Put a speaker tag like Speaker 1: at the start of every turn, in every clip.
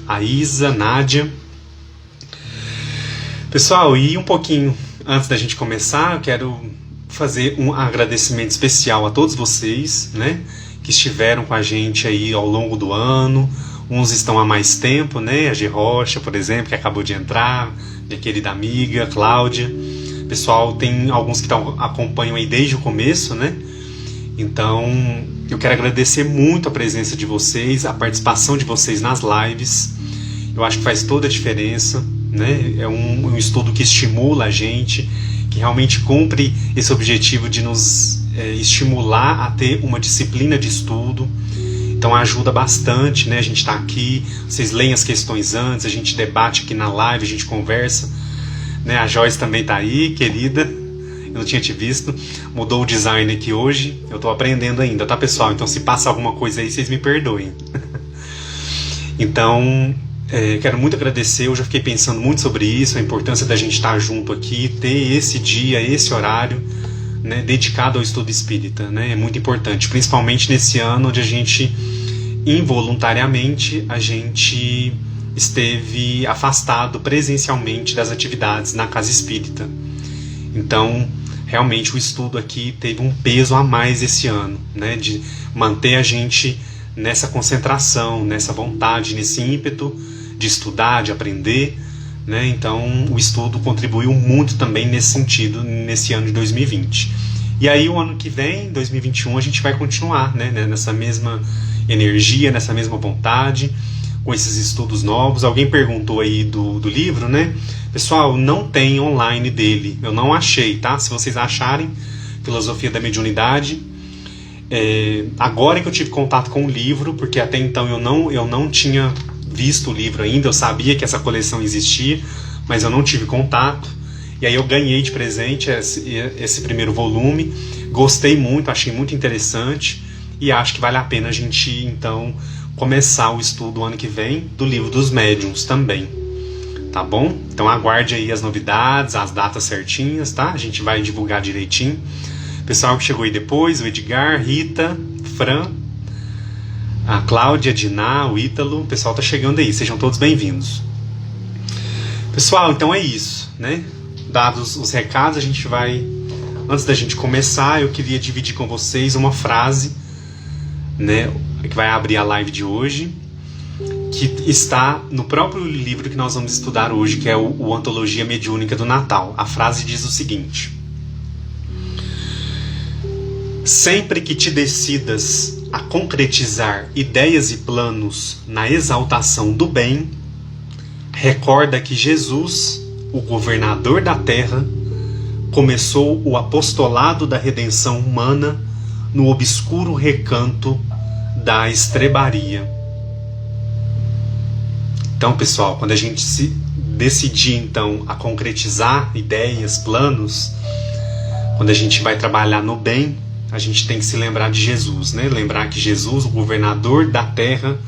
Speaker 1: a Isa, Nádia. Pessoal, e um pouquinho antes da gente começar, eu quero fazer um agradecimento especial a todos vocês, né, que estiveram com a gente aí ao longo do ano. Uns estão há mais tempo, né, a G. Rocha, por exemplo, que acabou de entrar, minha querida amiga, Cláudia. Pessoal, tem alguns que acompanham aí desde o começo, né, então eu quero agradecer muito a presença de vocês, a participação de vocês nas lives. Eu acho que faz toda a diferença, né? É um estudo que estimula a gente, que realmente cumpre esse objetivo de nos estimular a ter uma disciplina de estudo. Então ajuda bastante, né? A gente está aqui, vocês leem as questões antes, a gente debate aqui na live, a gente conversa, né? A Joyce também está aí, querida. Eu não tinha te visto. Mudou o design aqui hoje. Eu estou aprendendo ainda, tá, pessoal? Então se passa alguma coisa aí, vocês me perdoem. Então, quero muito agradecer. Eu já fiquei pensando muito sobre isso, a importância da gente estar junto aqui, ter esse dia, esse horário, né, dedicado ao estudo espírita, né? É muito importante, principalmente nesse ano onde a gente, involuntariamente, a gente esteve afastado presencialmente das atividades na casa espírita. Então, realmente o estudo aqui teve um peso a mais esse ano, né, de manter a gente nessa concentração, nessa vontade, nesse ímpeto de estudar, de aprender, né? Então o estudo contribuiu muito também nesse sentido, nesse ano de 2020. E aí o ano que vem, 2021, a gente vai continuar, né, nessa mesma energia, nessa mesma vontade, com esses estudos novos. Alguém perguntou aí do livro, né? Pessoal, não tem online dele, eu não achei, tá? Se vocês acharem, Filosofia da Mediunidade. Agora que eu tive contato com o livro, porque até então eu não tinha visto o livro ainda, eu sabia que essa coleção existia, mas eu não tive contato. E aí eu ganhei de presente esse primeiro volume, gostei muito, achei muito interessante, e acho que vale a pena a gente, então, começar o estudo ano que vem do Livro dos Médiuns também, tá bom? Então aguarde aí as novidades, as datas certinhas, tá? A gente vai divulgar direitinho. Pessoal que chegou aí depois, o Edgar, Rita, Fran, a Cláudia, a Diná, o Ítalo, o pessoal tá chegando aí, sejam todos bem-vindos. Pessoal, então é isso, né? Dados os recados, a gente vai... Antes da gente começar, eu queria dividir com vocês uma frase, né, que vai abrir a live de hoje, que está no próprio livro que nós vamos estudar hoje, que é o Antologia Mediúnica do Natal. A frase diz o seguinte: sempre que te decidas a concretizar ideias e planos na exaltação do bem, recorda que Jesus, o governador da terra, começou o apostolado da redenção humana no obscuro recanto da estrebaria. Então, pessoal, quando a gente se decidir então a concretizar ideias, planos, quando a gente vai trabalhar no bem, a gente tem que se lembrar de Jesus, né? Lembrar que Jesus, o governador da terra,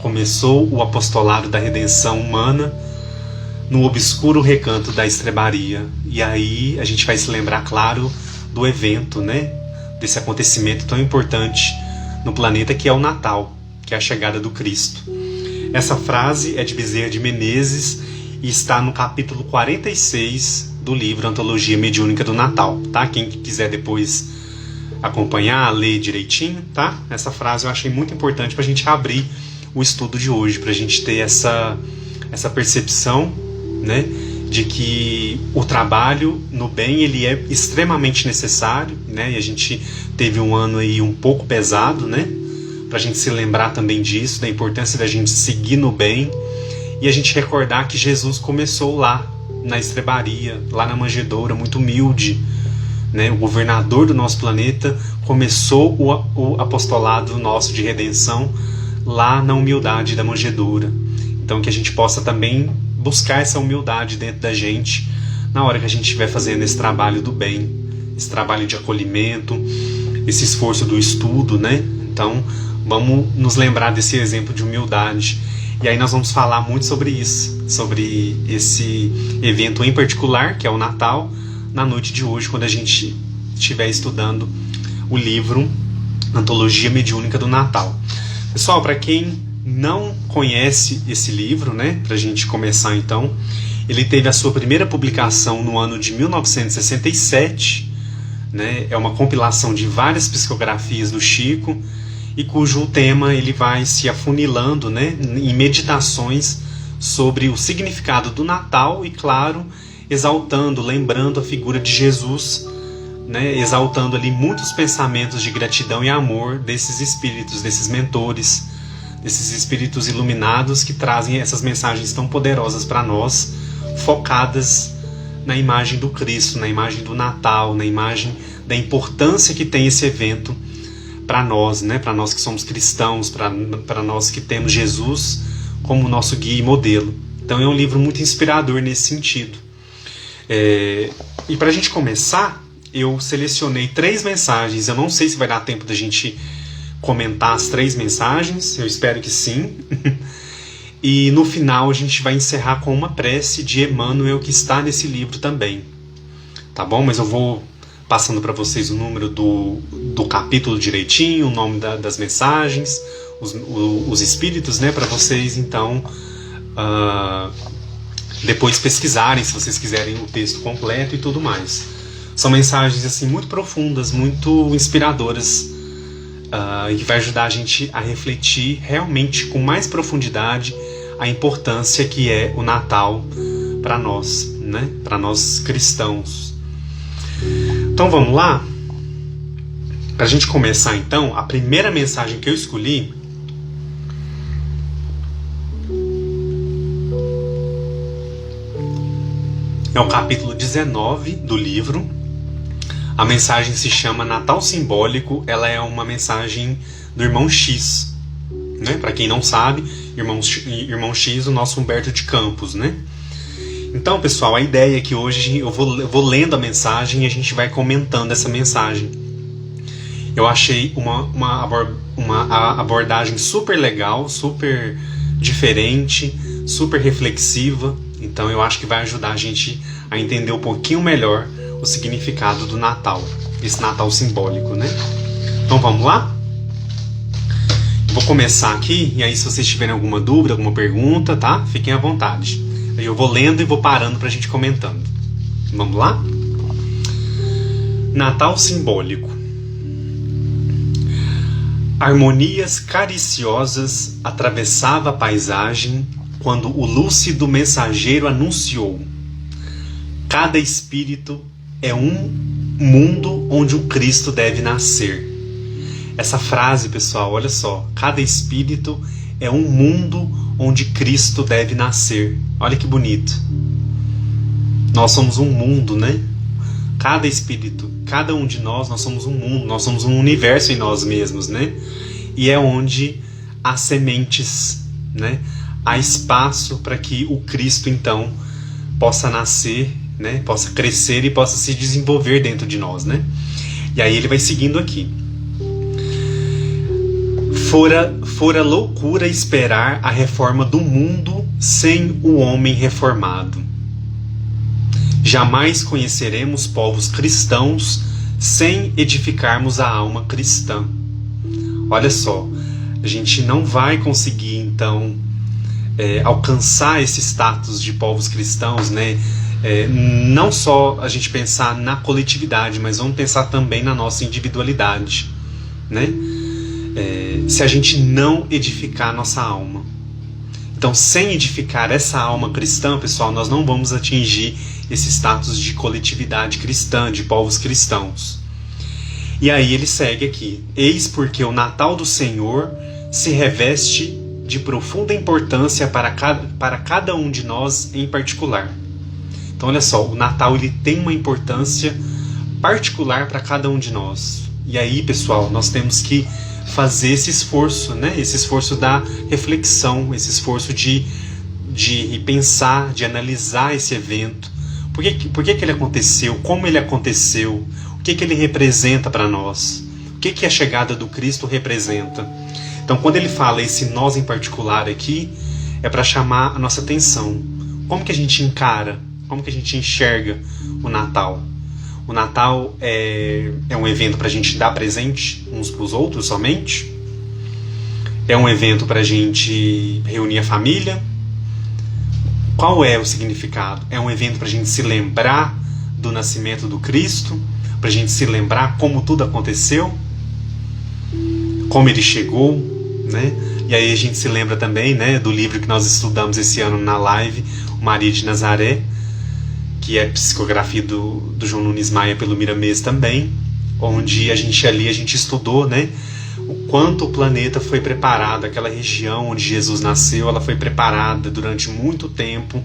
Speaker 1: começou o apostolado da redenção humana no obscuro recanto da estrebaria. E aí a gente vai se lembrar, claro, do evento, né? Desse acontecimento tão importante no planeta, que é o Natal, que é a chegada do Cristo. Essa frase é de Bezerra de Menezes e está no capítulo 46 do livro Antologia Mediúnica do Natal, tá? Quem quiser depois acompanhar, ler direitinho, tá? Essa frase eu achei muito importante para a gente abrir o estudo de hoje, para a gente ter essa percepção, né, de que o trabalho no bem ele é extremamente necessário, né? E a gente teve um ano aí um pouco pesado, né? Para a gente se lembrar também disso, da importância da gente seguir no bem e a gente recordar que Jesus começou lá na estrebaria, lá na manjedoura, muito humilde, né? O governador do nosso planeta começou o apostolado nosso de redenção lá na humildade da manjedoura. Então que a gente possa também buscar essa humildade dentro da gente na hora que a gente estiver fazendo esse trabalho do bem, esse trabalho de acolhimento, esse esforço do estudo, né? Então vamos nos lembrar desse exemplo de humildade. E aí nós vamos falar muito sobre isso, sobre esse evento em particular, que é o Natal, na noite de hoje, quando a gente estiver estudando o livro Antologia Mediúnica do Natal. Pessoal, para quem não conhece esse livro, né, para a gente começar então, ele teve a sua primeira publicação no ano de 1967, né, é uma compilação de várias psicografias do Chico, e cujo tema ele vai se afunilando, né, em meditações sobre o significado do Natal e, claro, exaltando, lembrando a figura de Jesus, né, exaltando ali muitos pensamentos de gratidão e amor desses espíritos, desses mentores, desses espíritos iluminados que trazem essas mensagens tão poderosas para nós, focadas na imagem do Cristo, na imagem do Natal, na imagem da importância que tem esse evento para nós, né, para nós que somos cristãos, para nós que temos Jesus como nosso guia e modelo. Então é um livro muito inspirador nesse sentido. E para a gente começar, eu selecionei 3 mensagens. Eu não sei se vai dar tempo da gente comentar as 3 mensagens, eu espero que sim. E no final a gente vai encerrar com uma prece de Emmanuel que está nesse livro também. Tá bom? Mas eu vou passando para vocês o número do capítulo direitinho, o nome das mensagens, os espíritos, né, para vocês então depois pesquisarem, se vocês quiserem, o texto completo e tudo mais. São mensagens assim muito profundas, muito inspiradoras, que vai ajudar a gente a refletir realmente com mais profundidade a importância que é o Natal para nós, né, para nós cristãos. Então vamos lá? Para a gente começar então, a primeira mensagem que eu escolhi é o capítulo 19 do livro. A mensagem se chama Natal Simbólico. Ela é uma mensagem do Irmão X, né? Para quem não sabe, Irmão X, o nosso Humberto de Campos, né? Então, pessoal, a ideia é que hoje eu vou lendo a mensagem e a gente vai comentando essa mensagem. Eu achei uma abordagem super legal, super diferente, super reflexiva. Então eu acho que vai ajudar a gente a entender um pouquinho melhor o significado do Natal, esse Natal simbólico, né? Então vamos lá? Vou começar aqui, e aí se vocês tiverem alguma dúvida, alguma pergunta, tá? Fiquem à vontade. Aí eu vou lendo e vou parando pra gente comentando. Vamos lá? Natal simbólico. Harmonias cariciosas atravessava a paisagem quando o lúcido mensageiro anunciou: cada espírito é um mundo onde o Cristo deve nascer. Essa frase, pessoal, olha só. Cada espírito é um mundo onde Cristo deve nascer. Olha que bonito. Nós somos um mundo, né? Cada espírito, cada um de nós somos um mundo, nós somos um universo em nós mesmos, né? E é onde há sementes, né? Há espaço para que o Cristo, então, possa nascer, né? Possa crescer e possa se desenvolver dentro de nós, né? E aí ele vai seguindo aqui. Fora loucura esperar a reforma do mundo sem o homem reformado. Jamais conheceremos povos cristãos sem edificarmos a alma cristã. Olha só, a gente não vai conseguir, então, alcançar esse status de povos cristãos, né? Não só a gente pensar na coletividade, mas vamos pensar também na nossa individualidade, né? Se a gente não edificar a nossa alma. Então, sem edificar essa alma cristã, pessoal, nós não vamos atingir esse status de coletividade cristã, de povos cristãos. E aí ele segue aqui: eis porque o Natal do Senhor se reveste de profunda importância para cada um de nós em particular. Então olha só, o Natal ele tem uma importância particular para cada um de nós. E aí, pessoal, nós temos que fazer esse esforço, né? Esse esforço da reflexão, esse esforço de pensar, de analisar esse evento. Por que ele aconteceu? Como ele aconteceu? O que ele representa para nós? O que a chegada do Cristo representa? Então, quando ele fala esse nós em particular aqui, é para chamar a nossa atenção. Como que a gente encara? Como que a gente enxerga o Natal? O Natal é um evento para a gente dar presente uns para os outros somente? É um evento para a gente reunir a família? Qual é o significado? É um evento para a gente se lembrar do nascimento do Cristo? Para a gente se lembrar como tudo aconteceu? Como ele chegou, né? E aí a gente se lembra também, né, do livro que nós estudamos esse ano na live, Maria de Nazaré, que é psicografia do João Nunes Maia pelo Miramês também, onde a gente estudou, né, o quanto o planeta foi preparado, aquela região onde Jesus nasceu, ela foi preparada durante muito tempo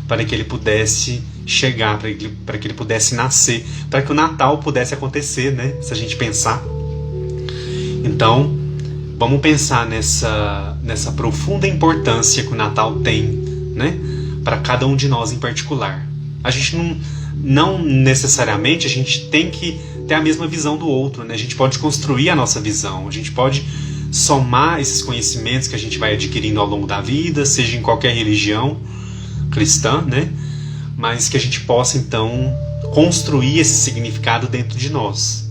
Speaker 1: para que ele pudesse chegar, para que ele pudesse nascer, para que o Natal pudesse acontecer, né, se a gente pensar. Então, vamos pensar nessa profunda importância que o Natal tem, né, para cada um de nós em particular. A gente não necessariamente a gente tem que ter a mesma visão do outro, né? A gente pode construir a nossa visão, a gente pode somar esses conhecimentos que a gente vai adquirindo ao longo da vida, seja em qualquer religião cristã, né? Mas que a gente possa então construir esse significado dentro de nós.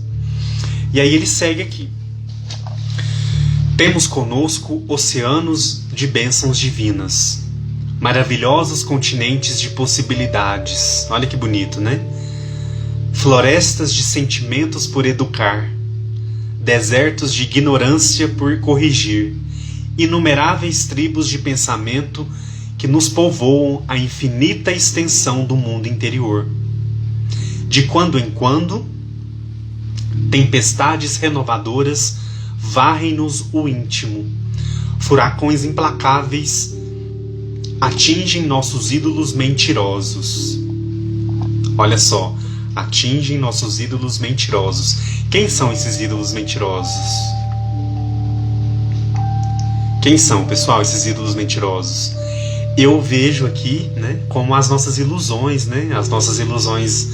Speaker 1: E aí ele segue aqui. Temos conosco oceanos de bênçãos divinas, maravilhosos continentes de possibilidades. Olha que bonito, né? Florestas de sentimentos por educar, desertos de ignorância por corrigir, inumeráveis tribos de pensamento que nos povoam a infinita extensão do mundo interior. De quando em quando, tempestades renovadoras varrem-nos o íntimo, furacões implacáveis atingem nossos ídolos mentirosos. Olha só, atingem nossos ídolos mentirosos. Quem são esses ídolos mentirosos? Quem são, pessoal, esses ídolos mentirosos? Eu vejo aqui, né, como as nossas ilusões, né, as nossas ilusões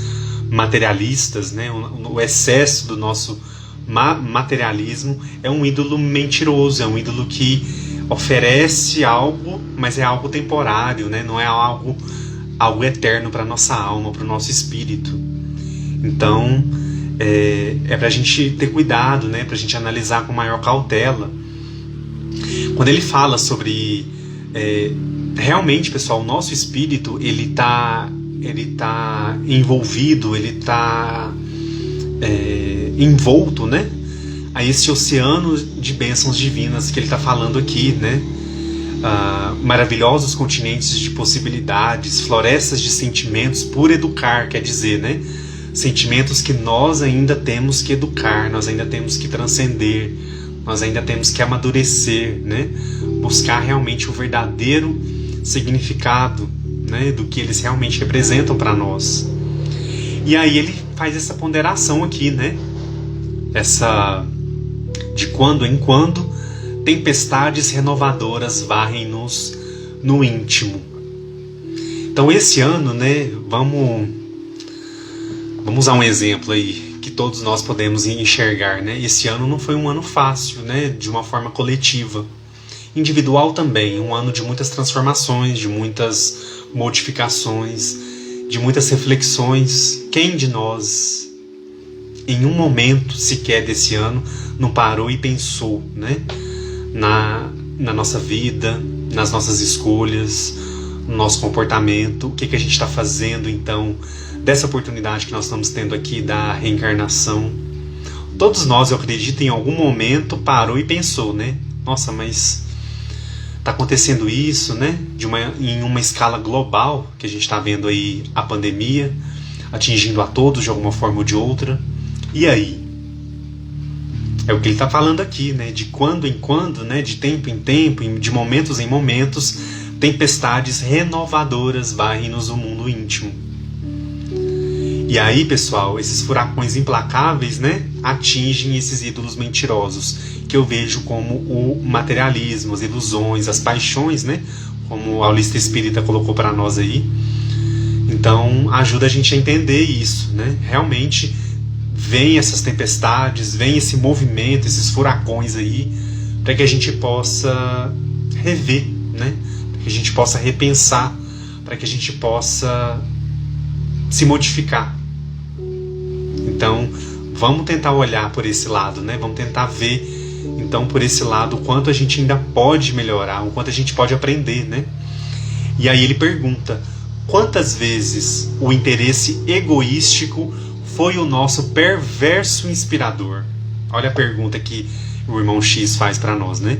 Speaker 1: materialistas, né, o excesso do nosso materialismo é um ídolo mentiroso, é um ídolo que oferece algo, mas é algo temporário, né? Não é algo eterno para nossa alma, para o nosso espírito. Então, é para a gente ter cuidado, né? Para a gente analisar com maior cautela. Quando ele fala sobre... realmente, pessoal, o nosso espírito, ele tá envolvido, ele está envolto, né, a esse oceano de bênçãos divinas que ele está falando aqui, né? Maravilhosos continentes de possibilidades, florestas de sentimentos por educar, quer dizer, né? Sentimentos que nós ainda temos que educar, nós ainda temos que transcender, nós ainda temos que amadurecer, né? Buscar realmente o verdadeiro significado, né, do que eles realmente representam para nós. E aí ele faz essa ponderação aqui, né? De quando em quando, tempestades renovadoras varrem-nos no íntimo. Então esse ano, né, vamos usar um exemplo aí que todos nós podemos enxergar, né? Esse ano não foi um ano fácil, né, de uma forma coletiva. Individual também, um ano de muitas transformações, de muitas modificações, de muitas reflexões. Quem de nós, em um momento sequer desse ano, não parou e pensou, né, na nossa vida, nas nossas escolhas, no nosso comportamento, o que a gente está fazendo então dessa oportunidade que nós estamos tendo aqui da reencarnação? Todos nós, eu acredito, em algum momento parou e pensou, né? Nossa, mas está acontecendo isso, né? Em uma escala global, que a gente está vendo aí a pandemia atingindo a todos de alguma forma ou de outra. E aí? É o que ele está falando aqui, né? De quando em quando, né? De tempo em tempo, de momentos em momentos, tempestades renovadoras varrem-nos o mundo íntimo. E aí, pessoal, esses furacões implacáveis, né, atingem esses ídolos mentirosos, que eu vejo como o materialismo, as ilusões, as paixões, né, como a Aulista Espírita colocou para nós aí. Então, ajuda a gente a entender isso, né? Realmente, vem essas tempestades, vem esse movimento, esses furacões aí, para que a gente possa rever, né? Para que a gente possa repensar, para que a gente possa se modificar. Então, vamos tentar olhar por esse lado, né? Vamos tentar ver Então, por esse lado, o quanto a gente ainda pode melhorar, o quanto a gente pode aprender, né? E aí ele pergunta: quantas vezes o interesse egoístico foi o nosso perverso inspirador? Olha a pergunta que o irmão X faz para nós, né?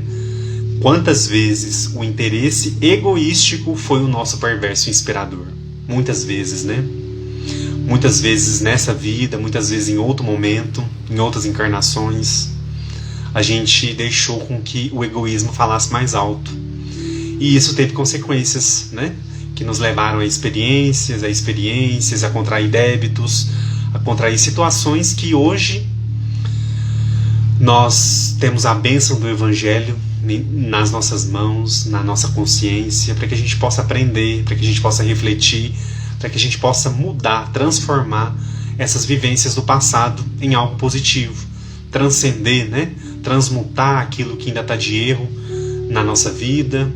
Speaker 1: Quantas vezes o interesse egoístico foi o nosso perverso inspirador? Muitas vezes, né? Muitas vezes nessa vida, muitas vezes em outro momento, em outras encarnações, a gente deixou com que o egoísmo falasse mais alto. E isso teve consequências, né? Que nos levaram a experiências, a contrair débitos, a contrair situações que hoje nós temos a bênção do Evangelho nas nossas mãos, na nossa consciência, para que a gente possa aprender, para que a gente possa refletir, para que a gente possa mudar, transformar essas vivências do passado em algo positivo, transcender, né? Transmutar aquilo que ainda está de erro na nossa vida,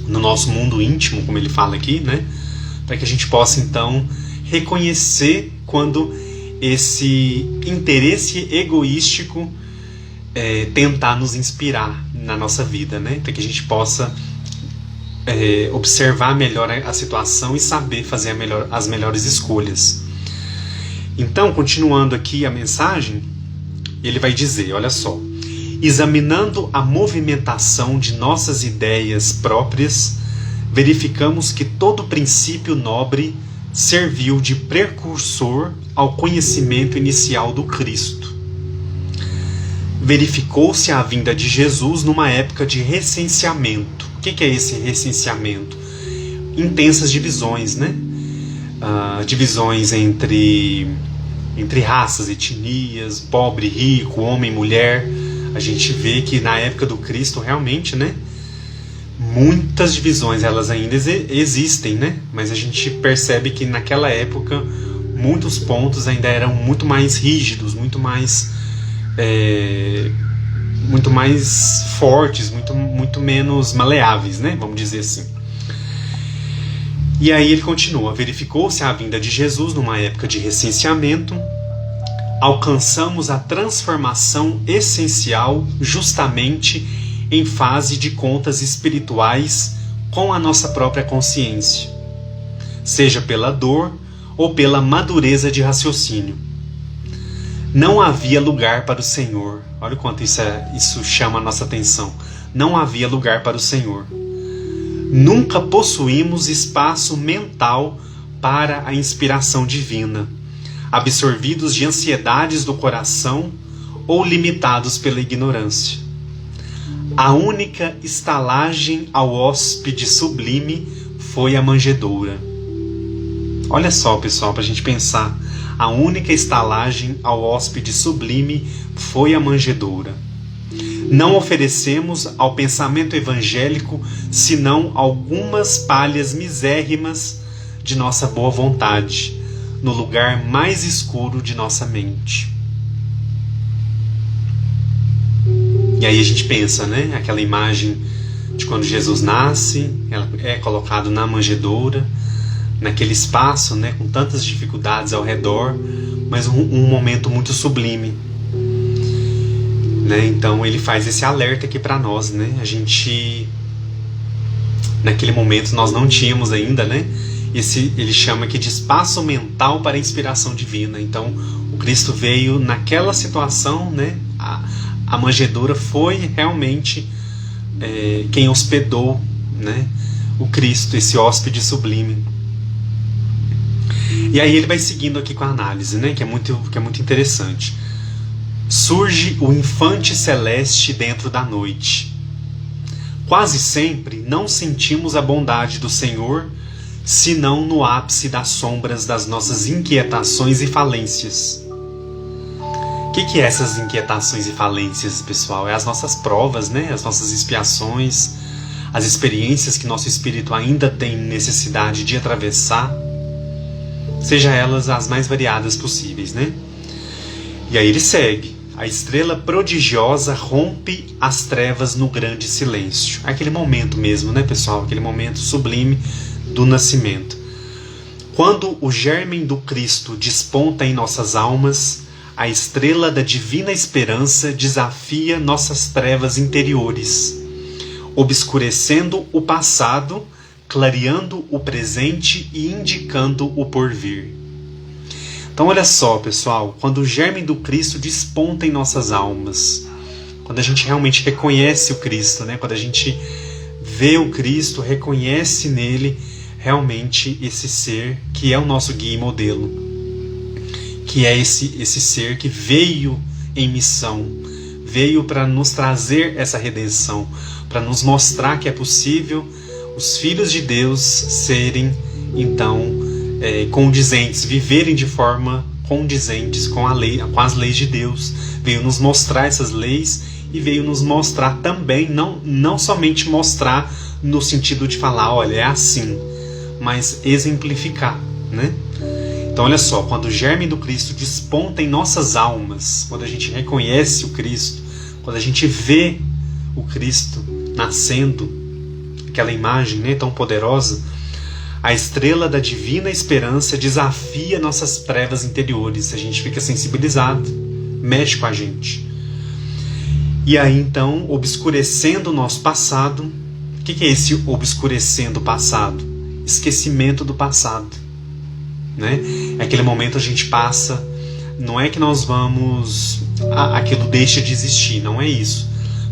Speaker 1: no nosso mundo íntimo, como ele fala aqui, né? Para que a gente possa então reconhecer quando esse interesse egoístico tentar nos inspirar na nossa vida, né? Para que a gente possa observar melhor a situação e saber fazer as melhores escolhas. Então, continuando aqui a mensagem, ele vai dizer, olha só: examinando a movimentação de nossas ideias próprias, verificamos que todo princípio nobre serviu de precursor ao conhecimento inicial do Cristo. Verificou-se a vinda de Jesus numa época de recenseamento. O que é esse recenseamento? Intensas divisões, né? Divisões entre raças, etnias, pobre, rico, homem, mulher. A gente vê que na época do Cristo realmente, né? Muitas divisões, elas ainda existem, né? Mas a gente percebe que naquela época muitos pontos ainda eram muito mais rígidos, muito mais fortes, muito menos maleáveis, né? Vamos dizer assim. E aí ele continua: verificou-se a vinda de Jesus numa época de recenseamento, alcançamos a transformação essencial justamente em fase de contas espirituais com a nossa própria consciência, seja pela dor ou pela madureza de raciocínio. Não havia lugar para o Senhor. Olha o quanto isso chama a nossa atenção. Não havia lugar para o Senhor. Nunca possuímos espaço mental para a inspiração divina, absorvidos de ansiedades do coração ou limitados pela ignorância. A única estalagem ao hóspede sublime foi a manjedoura. Olha só, pessoal, para a gente pensar. A única estalagem ao hóspede sublime foi a manjedoura. Não oferecemos ao pensamento evangélico senão algumas palhas misérrimas de nossa boa vontade, no lugar mais escuro de nossa mente. E aí a gente pensa, né? Aquela imagem de quando Jesus nasce, ela é colocado na manjedoura, naquele espaço, né, com tantas dificuldades ao redor, mas um momento muito sublime, né? Então ele faz esse alerta aqui para nós, né? A gente, naquele momento nós não tínhamos ainda, né? Ele chama aqui de espaço mental para a inspiração divina. Então o Cristo veio naquela situação, né? A manjedoura foi realmente quem hospedou, né, o Cristo, esse hóspede sublime. E aí ele vai seguindo aqui com a análise, né, que é muito interessante. Surge o infante celeste dentro da noite. Quase sempre não sentimos a bondade do Senhor, senão no ápice das sombras das nossas inquietações e falências. O que é essas inquietações e falências, pessoal? É as nossas provas, né? As nossas expiações, as experiências que nosso espírito ainda tem necessidade de atravessar, seja elas as mais variadas possíveis, né? E aí ele segue. A estrela prodigiosa rompe as trevas no grande silêncio. Aquele momento mesmo, né, pessoal? Aquele momento sublime do nascimento. Quando o germen do Cristo desponta em nossas almas, A estrela da divina esperança desafia nossas trevas interiores, obscurecendo o passado, clareando o presente e indicando o porvir. Então olha só, pessoal, quando o germe do Cristo desponta em nossas almas, quando a gente realmente reconhece o Cristo, né? Quando a gente vê o Cristo, reconhece nele realmente esse ser que é o nosso guia e modelo, que é esse ser que veio em missão, veio para nos trazer essa redenção, para nos mostrar que é possível os filhos de Deus serem, então, condizentes, viverem de forma condizentes com a lei, com as leis de Deus. Veio nos mostrar essas leis e veio nos mostrar também, não somente mostrar no sentido de falar, olha, é assim, mas exemplificar, né? Então olha só, quando o germe do Cristo desponta em nossas almas, quando a gente reconhece o Cristo, quando a gente vê o Cristo nascendo, aquela imagem, né, tão poderosa, a estrela da divina esperança desafia nossas trevas interiores. A gente fica sensibilizado, mexe com a gente. E aí então, obscurecendo o nosso passado. O que é esse obscurecendo o passado? Esquecimento do passado, né? É aquele momento a gente passa, não é que nós vamos, aquilo deixa de existir, não é isso,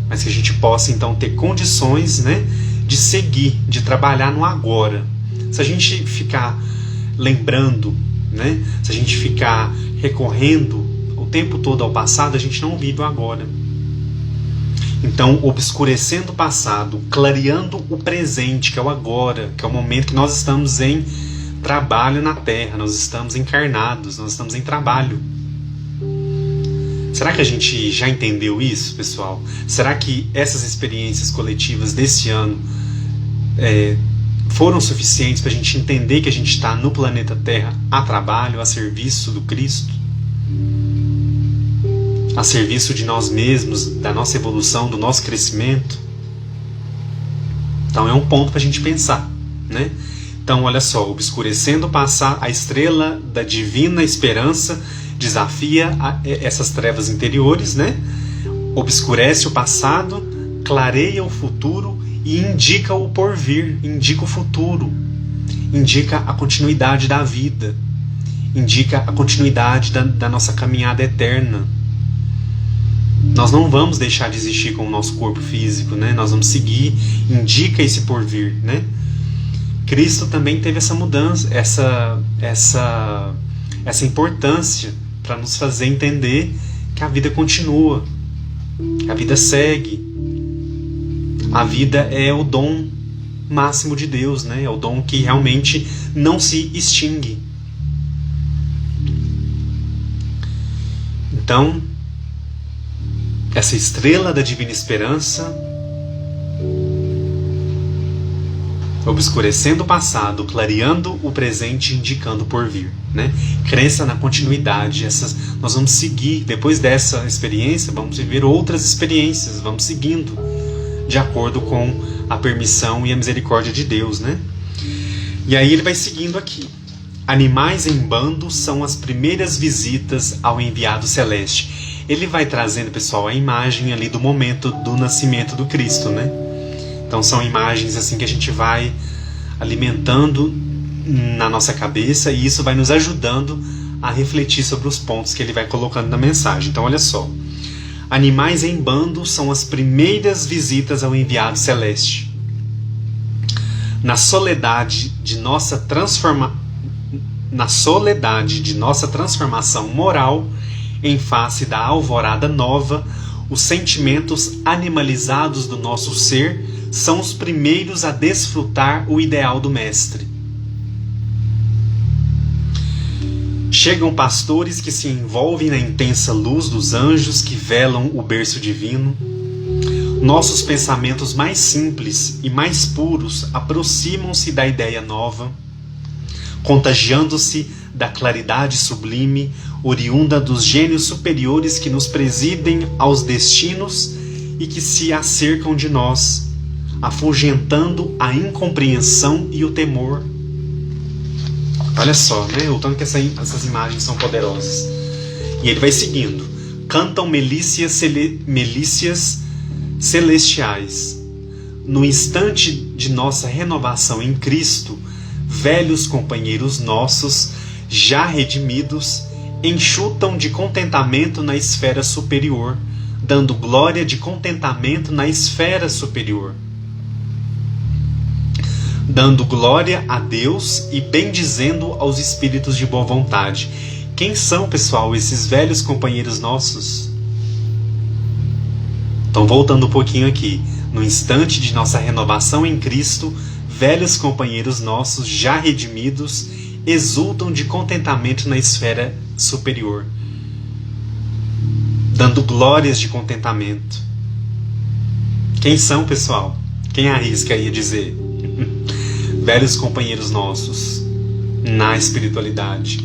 Speaker 1: mas que a gente possa então ter condições, né, de seguir, de trabalhar no agora. Se a gente ficar lembrando, né, se a gente ficar recorrendo o tempo todo ao passado, a gente não vive o agora. Então, obscurecendo o passado, clareando o presente, que é o agora, que é o momento que nós estamos em trabalho na Terra, nós estamos encarnados, nós estamos em trabalho. Será que a gente já entendeu isso, pessoal? Será que essas experiências coletivas desse ano foram suficientes para a gente entender que a gente está no planeta Terra a trabalho, a serviço do Cristo? A serviço de nós mesmos, da nossa evolução, do nosso crescimento? Então é um ponto para a gente pensar, né? Então olha só, obscurecendo o passado, a estrela da divina esperança desafia essas trevas interiores, né? Obscurece o passado, clareia o futuro e indica o porvir, indica o futuro, indica a continuidade da vida, indica a continuidade da nossa caminhada eterna. Nós não vamos deixar de existir com o nosso corpo físico, né? Nós vamos seguir, indica esse porvir, né? Cristo também teve essa mudança, essa importância para nos fazer entender que a vida continua, que a vida segue. A vida é o dom máximo de Deus, né? É o dom que realmente não se extingue. Então, essa estrela da divina esperança, obscurecendo o passado, clareando o presente, indicando o porvir, né? Crença na continuidade. Nós vamos seguir, depois dessa experiência, vamos viver outras experiências, vamos seguindo de acordo com a permissão e a misericórdia de Deus, né? E aí ele vai seguindo aqui. Animais em bando são as primeiras visitas ao enviado celeste. Ele vai trazendo, pessoal, a imagem ali do momento do nascimento do Cristo, né? Então são imagens assim que a gente vai alimentando na nossa cabeça e isso vai nos ajudando a refletir sobre os pontos que ele vai colocando na mensagem. Então olha só. Animais em bando são as primeiras visitas ao enviado celeste. Na soledade de nossa transformação moral, em face da alvorada nova, os sentimentos animalizados do nosso ser são os primeiros a desfrutar o ideal do Mestre. Chegam pastores que se envolvem na intensa luz dos anjos que velam o berço divino. Nossos pensamentos mais simples e mais puros aproximam-se da ideia nova, contagiando-se da claridade sublime, oriunda dos gênios superiores que nos presidem aos destinos e que se acercam de nós, afugentando a incompreensão e o temor. Olha só, né? O tanto que essas imagens são poderosas. E ele vai seguindo. Cantam milícias celestiais. No instante de nossa renovação em Cristo, velhos companheiros nossos, já redimidos, enxutam de contentamento na esfera superior, dando glória de contentamento na esfera superior. Dando glória a Deus e bendizendo aos espíritos de boa vontade. Quem são, pessoal, esses velhos companheiros nossos? Então, voltando um pouquinho aqui. No instante de nossa renovação em Cristo, velhos companheiros nossos, já redimidos, exultam de contentamento na esfera superior, dando glórias de contentamento. Quem são, pessoal? Quem arrisca aí a dizer? Velhos companheiros nossos na espiritualidade.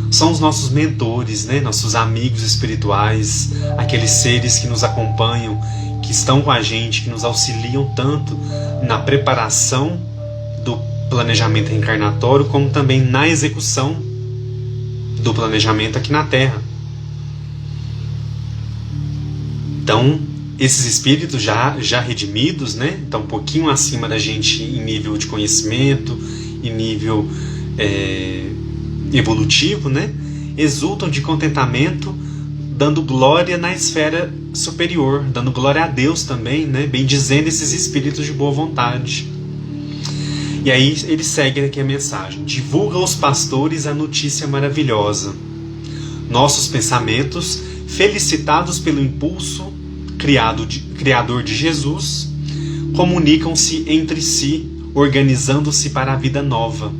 Speaker 1: São os nossos mentores, né? Nossos amigos espirituais, aqueles seres que nos acompanham, que estão com a gente, que nos auxiliam tanto na preparação do planejamento reencarnatório, como também na execução do planejamento aqui na Terra. Então, esses espíritos já redimidos, né? Então, um pouquinho acima da gente em nível de conhecimento, em nível evolutivo, né? Exultam de contentamento, dando glória na esfera superior, dando glória a Deus também, né? Bendizendo esses espíritos de boa vontade. E aí ele segue aqui a mensagem. Divulga aos pastores a notícia maravilhosa. Nossos pensamentos, felicitados pelo impulso criador de Jesus, comunicam-se entre si, organizando-se para a vida nova.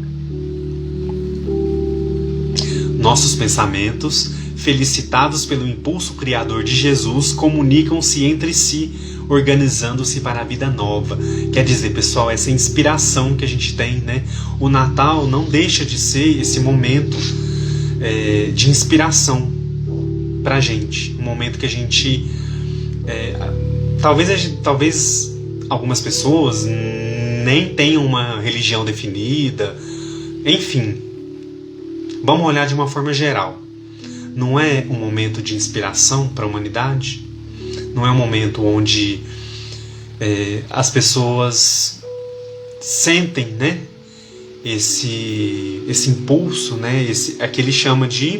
Speaker 1: Nossos pensamentos, felicitados pelo impulso criador de Jesus, comunicam-se entre si, organizando-se para a vida nova. Quer dizer, pessoal, essa inspiração que a gente tem, né? O Natal não deixa de ser esse momento de inspiração para a gente. Um momento que a gente... talvez algumas pessoas nem tenham uma religião definida. Enfim, vamos olhar de uma forma geral. Não é um momento de inspiração para a humanidade? Não é um momento onde as pessoas sentem, né, esse impulso, né, que ele chama de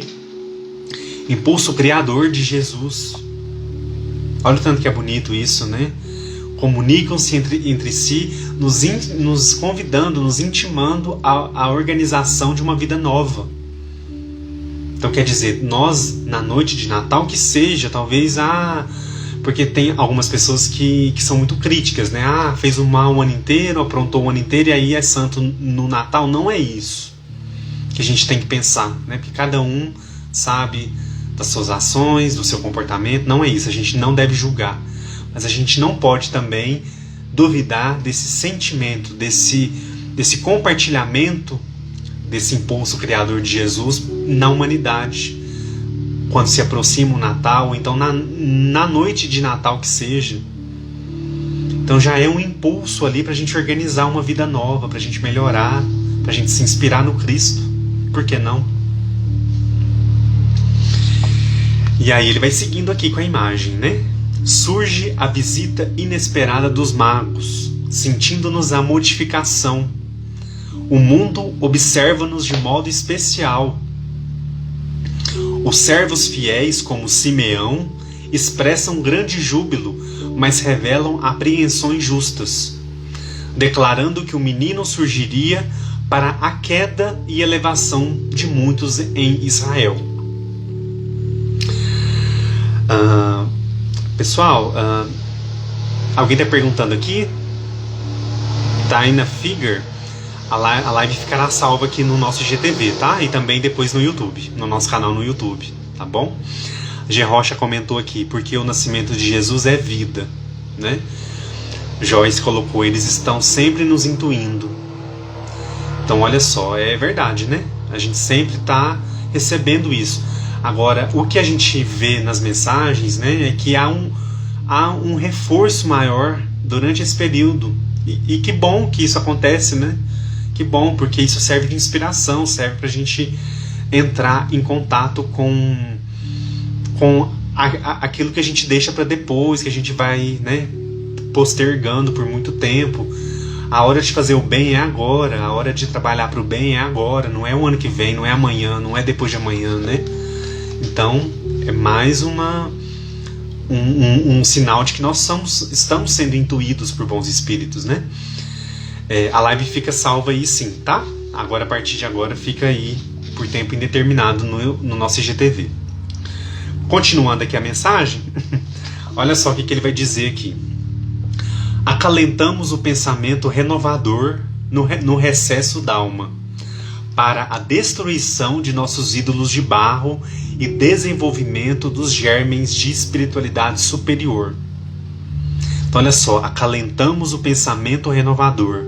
Speaker 1: impulso criador de Jesus. Olha o tanto que é bonito isso, né? Comunicam-se entre si, nos convidando, nos intimando à organização de uma vida nova. Então quer dizer, nós, na noite de Natal, que seja, talvez, porque tem algumas pessoas que são muito críticas, né? Fez o mal o ano inteiro, aprontou o ano inteiro e aí é santo no Natal. Não é isso que a gente tem que pensar, né? Porque cada um sabe das suas ações, do seu comportamento. Não é isso, a gente não deve julgar. Mas a gente não pode também duvidar desse sentimento, desse compartilhamento, desse impulso criador de Jesus na humanidade. Quando se aproxima o Natal, ou então na noite de Natal que seja. Então já é um impulso ali para a gente organizar uma vida nova, para a gente melhorar, para a gente se inspirar no Cristo. Por que não? E aí ele vai seguindo aqui com a imagem, né? Surge a visita inesperada dos magos, sentindo-nos a modificação. O mundo observa-nos de modo especial. Os servos fiéis, como Simeão, expressam grande júbilo, mas revelam apreensões justas, declarando que o menino surgiria para a queda e elevação de muitos em Israel. Pessoal, alguém está perguntando aqui? Dinah Figure. A live ficará salva aqui no nosso IGTV, tá? E também depois no YouTube, no nosso canal no YouTube, tá bom? G. Rocha comentou aqui, porque o nascimento de Jesus é vida, né? Joyce colocou, eles estão sempre nos intuindo. Então olha só, é verdade, né? A gente sempre está recebendo isso. Agora, o que a gente vê nas mensagens, né, é que há um reforço maior durante esse período. E que bom que isso acontece, né? Que bom, porque isso serve de inspiração, serve para a gente entrar em contato com com aquilo que a gente deixa para depois, que a gente vai, né, postergando por muito tempo. A hora de fazer o bem é agora, a hora de trabalhar para o bem é agora, não é o ano que vem, não é amanhã, não é depois de amanhã, né? Então, é mais um sinal de que nós estamos sendo intuídos por bons espíritos, né? A live fica salva aí sim, tá? Agora, a partir de agora, fica aí por tempo indeterminado no nosso IGTV. Continuando aqui a mensagem, olha só o que ele vai dizer aqui. Acalentamos o pensamento renovador no recesso da alma, para a destruição de nossos ídolos de barro e desenvolvimento dos germens de espiritualidade superior. Então olha só, acalentamos o pensamento renovador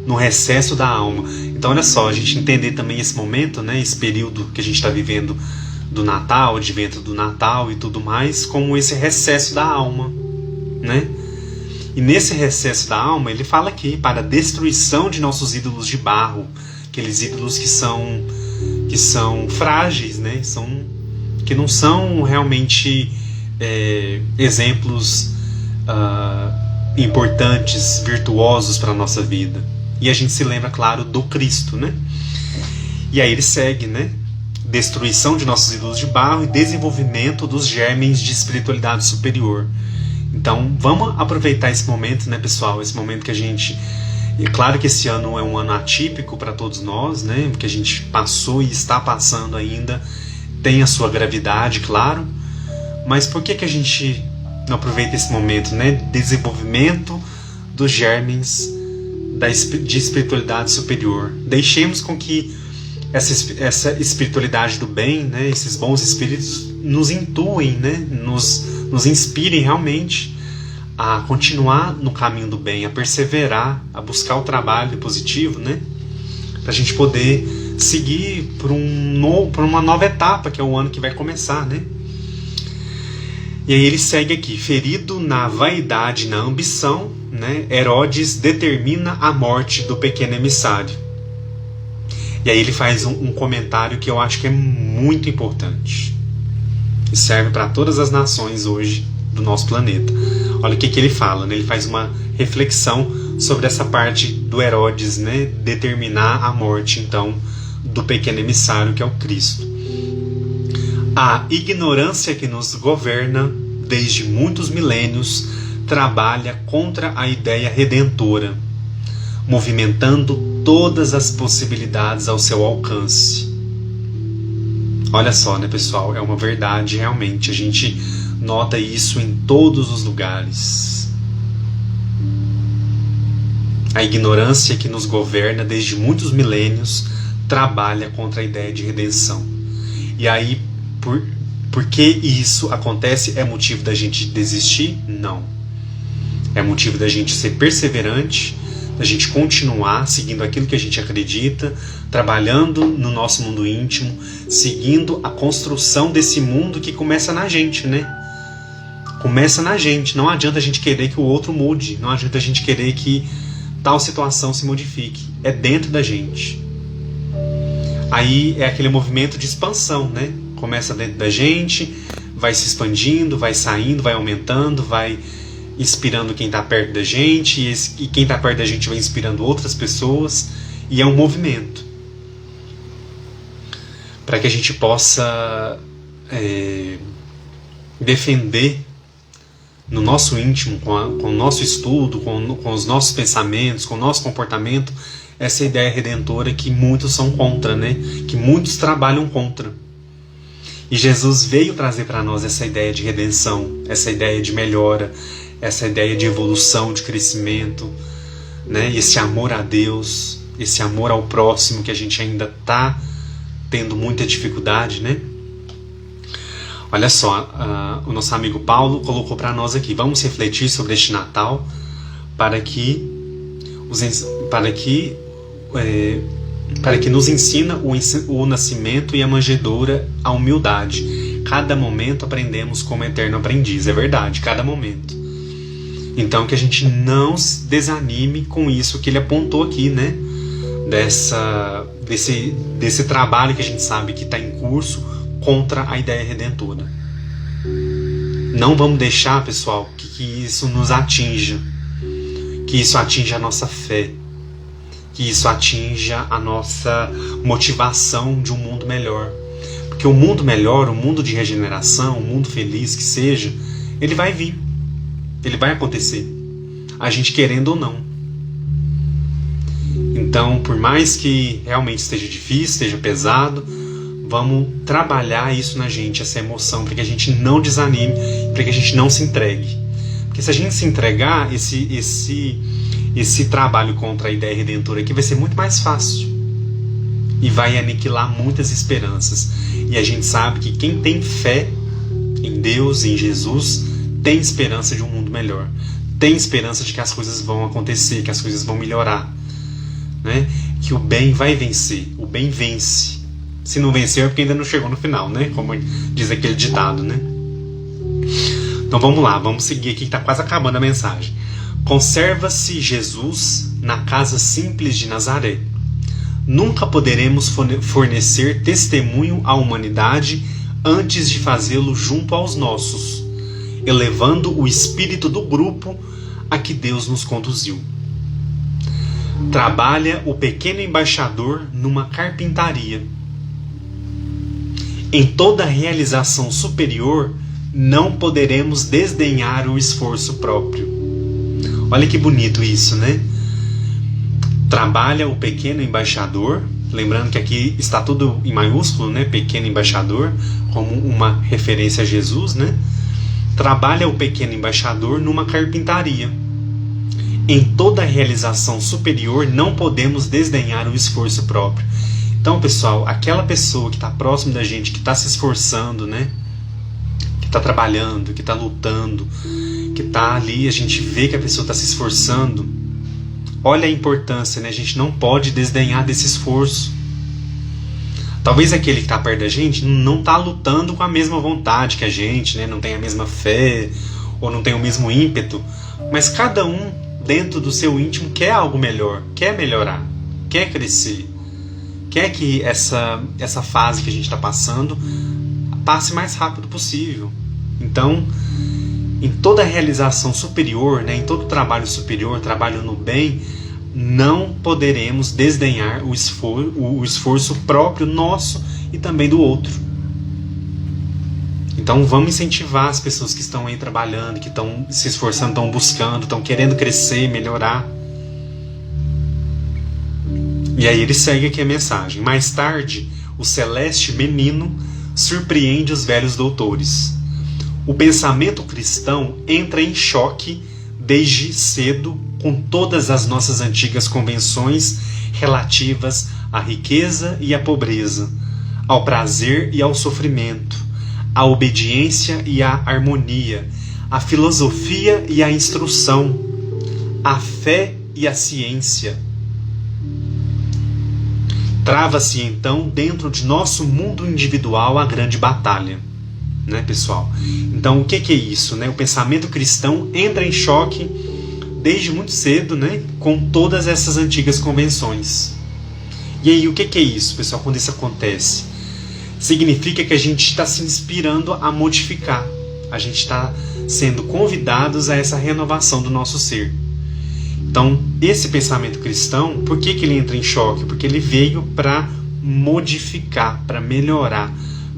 Speaker 1: no recesso da alma. Então olha só, a gente entender também esse momento, né, esse período que a gente está vivendo do Natal, o advento do Natal e tudo mais, como esse recesso da alma, né? E nesse recesso da alma, ele fala aqui, para a destruição de nossos ídolos de barro, aqueles ídolos que são frágeis, né? Que não são realmente exemplos importantes, virtuosos para a nossa vida. E a gente se lembra, claro, do Cristo, né? E aí ele segue, né? Destruição de nossos ídolos de barro e desenvolvimento dos germens de espiritualidade superior. Então, vamos aproveitar esse momento, né, pessoal? Esse momento que a gente... É claro que esse ano é um ano atípico para todos nós, né? Porque a gente passou e está passando ainda. Tem a sua gravidade, claro. Mas por que a gente não aproveita esse momento, né? Desenvolvimento dos germens de espiritualidade superior. Deixemos com que essa espiritualidade do bem, né? Esses bons espíritos nos intuem, né? Nos inspirem realmente a continuar no caminho do bem, a perseverar, a buscar o trabalho positivo, né? Para a gente poder seguir por uma nova etapa, que é o ano que vai começar, né? E aí ele segue aqui, ferido na vaidade e na ambição, né? Herodes determina a morte do pequeno emissário. E aí ele faz um comentário que eu acho que é muito importante, que serve para todas as nações hoje do nosso planeta. Olha o que ele fala, né? Ele faz uma reflexão sobre essa parte do Herodes, né? Determinar a morte, então, do pequeno emissário, que é o Cristo. A ignorância que nos governa desde muitos milênios trabalha contra a ideia redentora, movimentando todas as possibilidades ao seu alcance. Olha só, né, pessoal? É uma verdade, realmente. A gente nota isso em todos os lugares. A ignorância que nos governa desde muitos milênios trabalha contra a ideia de redenção. E aí, por que isso acontece? É motivo da gente desistir? Não. É motivo da gente ser perseverante, da gente continuar seguindo aquilo que a gente acredita, trabalhando no nosso mundo íntimo, seguindo a construção desse mundo que começa na gente, né? Começa na gente. Não adianta a gente querer que o outro mude, não adianta a gente querer que tal situação se modifique. É dentro da gente. Aí é aquele movimento de expansão, né? Começa dentro da gente, vai se expandindo, vai saindo, vai aumentando, vai inspirando quem está perto da gente, e quem está perto da gente vai inspirando outras pessoas, e é um movimento para que a gente possa defender no nosso íntimo, com o nosso estudo, com os nossos pensamentos, com o nosso comportamento, essa ideia redentora que muitos são contra, né? Que muitos trabalham contra. E Jesus veio trazer para nós essa ideia de redenção, essa ideia de melhora, essa ideia de evolução, de crescimento, né? Esse amor a Deus, esse amor ao próximo que a gente ainda está tendo muita dificuldade, né? Olha só, o nosso amigo Paulo colocou para nós aqui, vamos refletir sobre este Natal para que nos ensina o nascimento e a manjedoura, a humildade. Cada momento aprendemos como eterno aprendiz, é verdade, cada momento. Então que a gente não desanime com isso que ele apontou aqui, né? Desse trabalho que a gente sabe que está em curso contra a ideia redentora. Não vamos deixar, pessoal, que isso nos atinja, que isso atinja a nossa fé, que isso atinja a nossa motivação de um mundo melhor. Porque o mundo melhor, o mundo de regeneração, o mundo feliz que seja, ele vai vir, ele vai acontecer, a gente querendo ou não. Então, por mais que realmente esteja difícil, esteja pesado, vamos trabalhar isso na gente, essa emoção, para que a gente não desanime, para que a gente não se entregue. Porque se a gente se entregar, esse trabalho contra a ideia redentora aqui vai ser muito mais fácil. E vai aniquilar muitas esperanças. E a gente sabe que quem tem fé em Deus, em Jesus, tem esperança de um mundo melhor. Tem esperança de que as coisas vão acontecer, que as coisas vão melhorar. Né? Que o bem vai vencer. O bem vence. Se não vencer é porque ainda não chegou no final, né? Como diz aquele ditado, né? Então vamos lá, vamos seguir aqui que está quase acabando a mensagem. Conserva-se Jesus na casa simples de Nazaré. Nunca poderemos fornecer testemunho à humanidade antes de fazê-lo junto aos nossos, elevando o espírito do grupo a que Deus nos conduziu. Trabalha o pequeno embaixador numa carpintaria. Em toda realização superior, não poderemos desdenhar o esforço próprio. Olha que bonito isso, né? Trabalha o pequeno embaixador, lembrando que aqui está tudo em maiúsculo, né? Pequeno embaixador, como uma referência a Jesus, né? Trabalha o pequeno embaixador numa carpintaria. Em toda realização superior, não podemos desdenhar o esforço próprio. Então, pessoal, aquela pessoa que está próximo da gente, que está se esforçando, né? Que está trabalhando, que está lutando, que está ali, a gente vê que a pessoa está se esforçando. Olha a importância, né? A gente não pode desdenhar desse esforço. Talvez aquele que está perto da gente não está lutando com a mesma vontade que a gente, né? Não tem a mesma fé, ou não tem o mesmo ímpeto. Mas cada um, dentro do seu íntimo, quer algo melhor, quer melhorar, quer crescer. Quer que essa fase que a gente está passando passe mais rápido possível. Então, em toda realização superior, né, em todo trabalho superior, trabalho no bem, não poderemos desdenhar o esforço próprio nosso e também do outro. Então vamos incentivar as pessoas que estão aí trabalhando, que estão se esforçando, estão buscando, estão querendo crescer, melhorar. E aí ele segue aqui a mensagem. Mais tarde, o celeste menino surpreende os velhos doutores. O pensamento cristão entra em choque desde cedo com todas as nossas antigas convenções relativas à riqueza e à pobreza, ao prazer e ao sofrimento, à obediência e à harmonia, à filosofia e à instrução, à fé e à ciência. Trava-se então dentro de nosso mundo individual a grande batalha, né, pessoal? Então o que é isso, né? O pensamento cristão entra em choque desde muito cedo, né, com todas essas antigas convenções. E aí o que é isso, pessoal, quando isso acontece? Significa que a gente está se inspirando a modificar, a gente está sendo convidados a essa renovação do nosso ser. Então, esse pensamento cristão, por que ele entra em choque? Porque ele veio para modificar, para melhorar,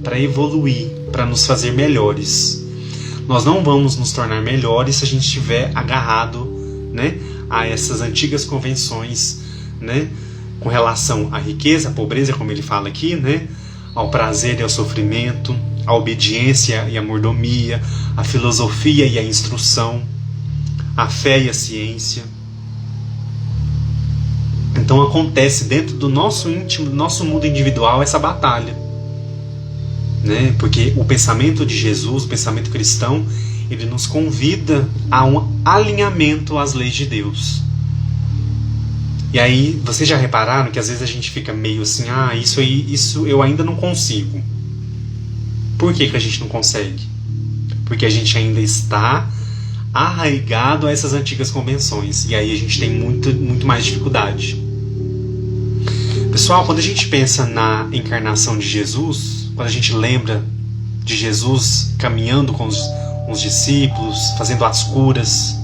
Speaker 1: para evoluir, para nos fazer melhores. Nós não vamos nos tornar melhores se a gente estiver agarrado, né, a essas antigas convenções, né, com relação à riqueza, à pobreza, como ele fala aqui, né, ao prazer e ao sofrimento, à obediência e à mordomia, à filosofia e à instrução, à fé e à ciência. Então acontece dentro do nosso íntimo, do nosso mundo individual, essa batalha, né? Porque o pensamento de Jesus, o pensamento cristão, ele nos convida a um alinhamento às leis de Deus. E aí, vocês já repararam que às vezes a gente fica meio assim, isso eu ainda não consigo. Por que a gente não consegue? Porque a gente ainda está arraigado a essas antigas convenções. E aí a gente tem muito mais dificuldade. Pessoal, quando a gente pensa na encarnação de Jesus, quando a gente lembra de Jesus caminhando com os discípulos, fazendo as curas.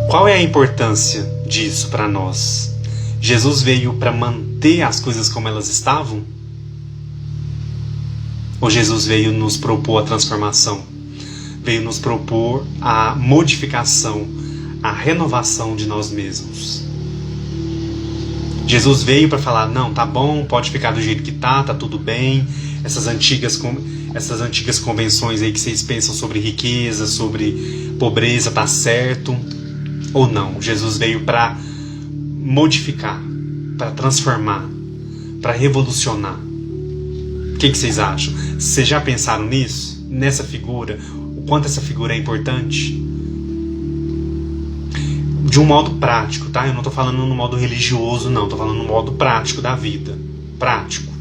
Speaker 1: Qual é a importância disso para nós? Jesus veio para manter as coisas como elas estavam? Ou Jesus veio nos propor a transformação? Veio nos propor a modificação, a renovação de nós mesmos. Jesus veio para falar, não, tá bom, pode ficar do jeito que tá tudo bem. Essas antigas convenções aí que vocês pensam sobre riqueza, sobre pobreza, tá certo. Ou não, Jesus veio para modificar, para transformar, para revolucionar. O que vocês acham? Vocês já pensaram nisso? Nessa figura? O quanto essa figura é importante? De um modo prático, tá? Eu não estou falando no modo religioso, não. Estou falando no modo prático da vida. Prático.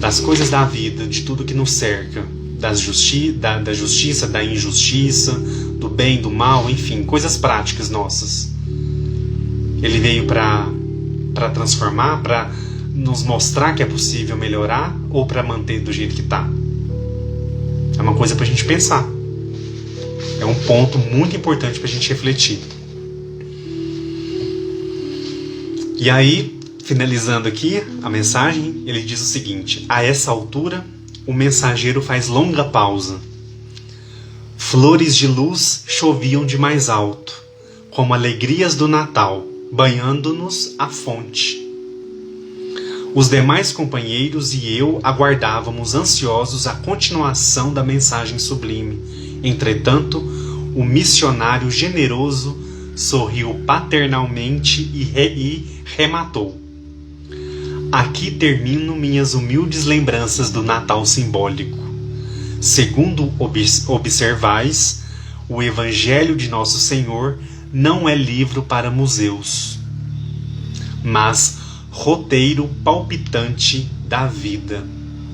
Speaker 1: Das coisas da vida, de tudo que nos cerca. Da justiça, da injustiça, do bem, do mal, enfim. Coisas práticas nossas. Ele veio para transformar, para nos mostrar que é possível melhorar ou para manter do jeito que está. É uma coisa para a gente pensar. É um ponto muito importante para a gente refletir. E aí, finalizando aqui a mensagem, ele diz o seguinte: a essa altura, o mensageiro faz longa pausa. Flores de luz choviam de mais alto, como alegrias do Natal, banhando-nos a fonte. Os demais companheiros e eu aguardávamos ansiosos a continuação da mensagem sublime. Entretanto, o missionário generoso sorriu paternalmente e rematou. Aqui termino minhas humildes lembranças do Natal simbólico. Segundo observais, o Evangelho de Nosso Senhor não é livro para museus, mas roteiro palpitante da vida.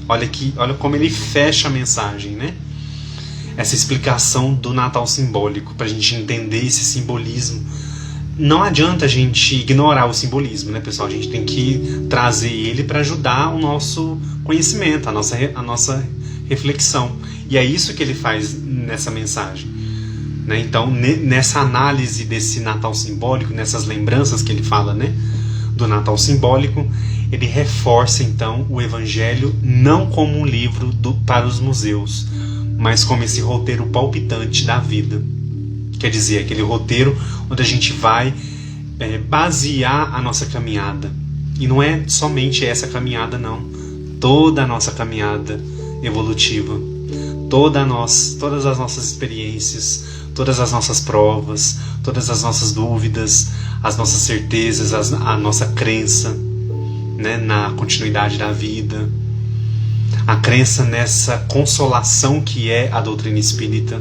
Speaker 1: Olha aqui, olha como ele fecha a mensagem, né? Essa explicação do Natal simbólico, para a gente entender esse simbolismo. Não adianta a gente ignorar o simbolismo, né, pessoal? A gente tem que trazer ele para ajudar o nosso conhecimento, a nossa reflexão. E é isso que ele faz nessa mensagem. Né? Então, nessa análise desse Natal simbólico, nessas lembranças que ele fala, né, do Natal simbólico, ele reforça então o Evangelho não como um livro para os museus, mas como esse roteiro palpitante da vida. Quer dizer, aquele roteiro onde a gente vai basear a nossa caminhada. E não é somente essa caminhada, não. Toda a nossa caminhada evolutiva, todas as nossas experiências, todas as nossas provas, todas as nossas dúvidas, as nossas certezas, a nossa crença, né, na continuidade da vida, a crença nessa consolação que é a doutrina espírita,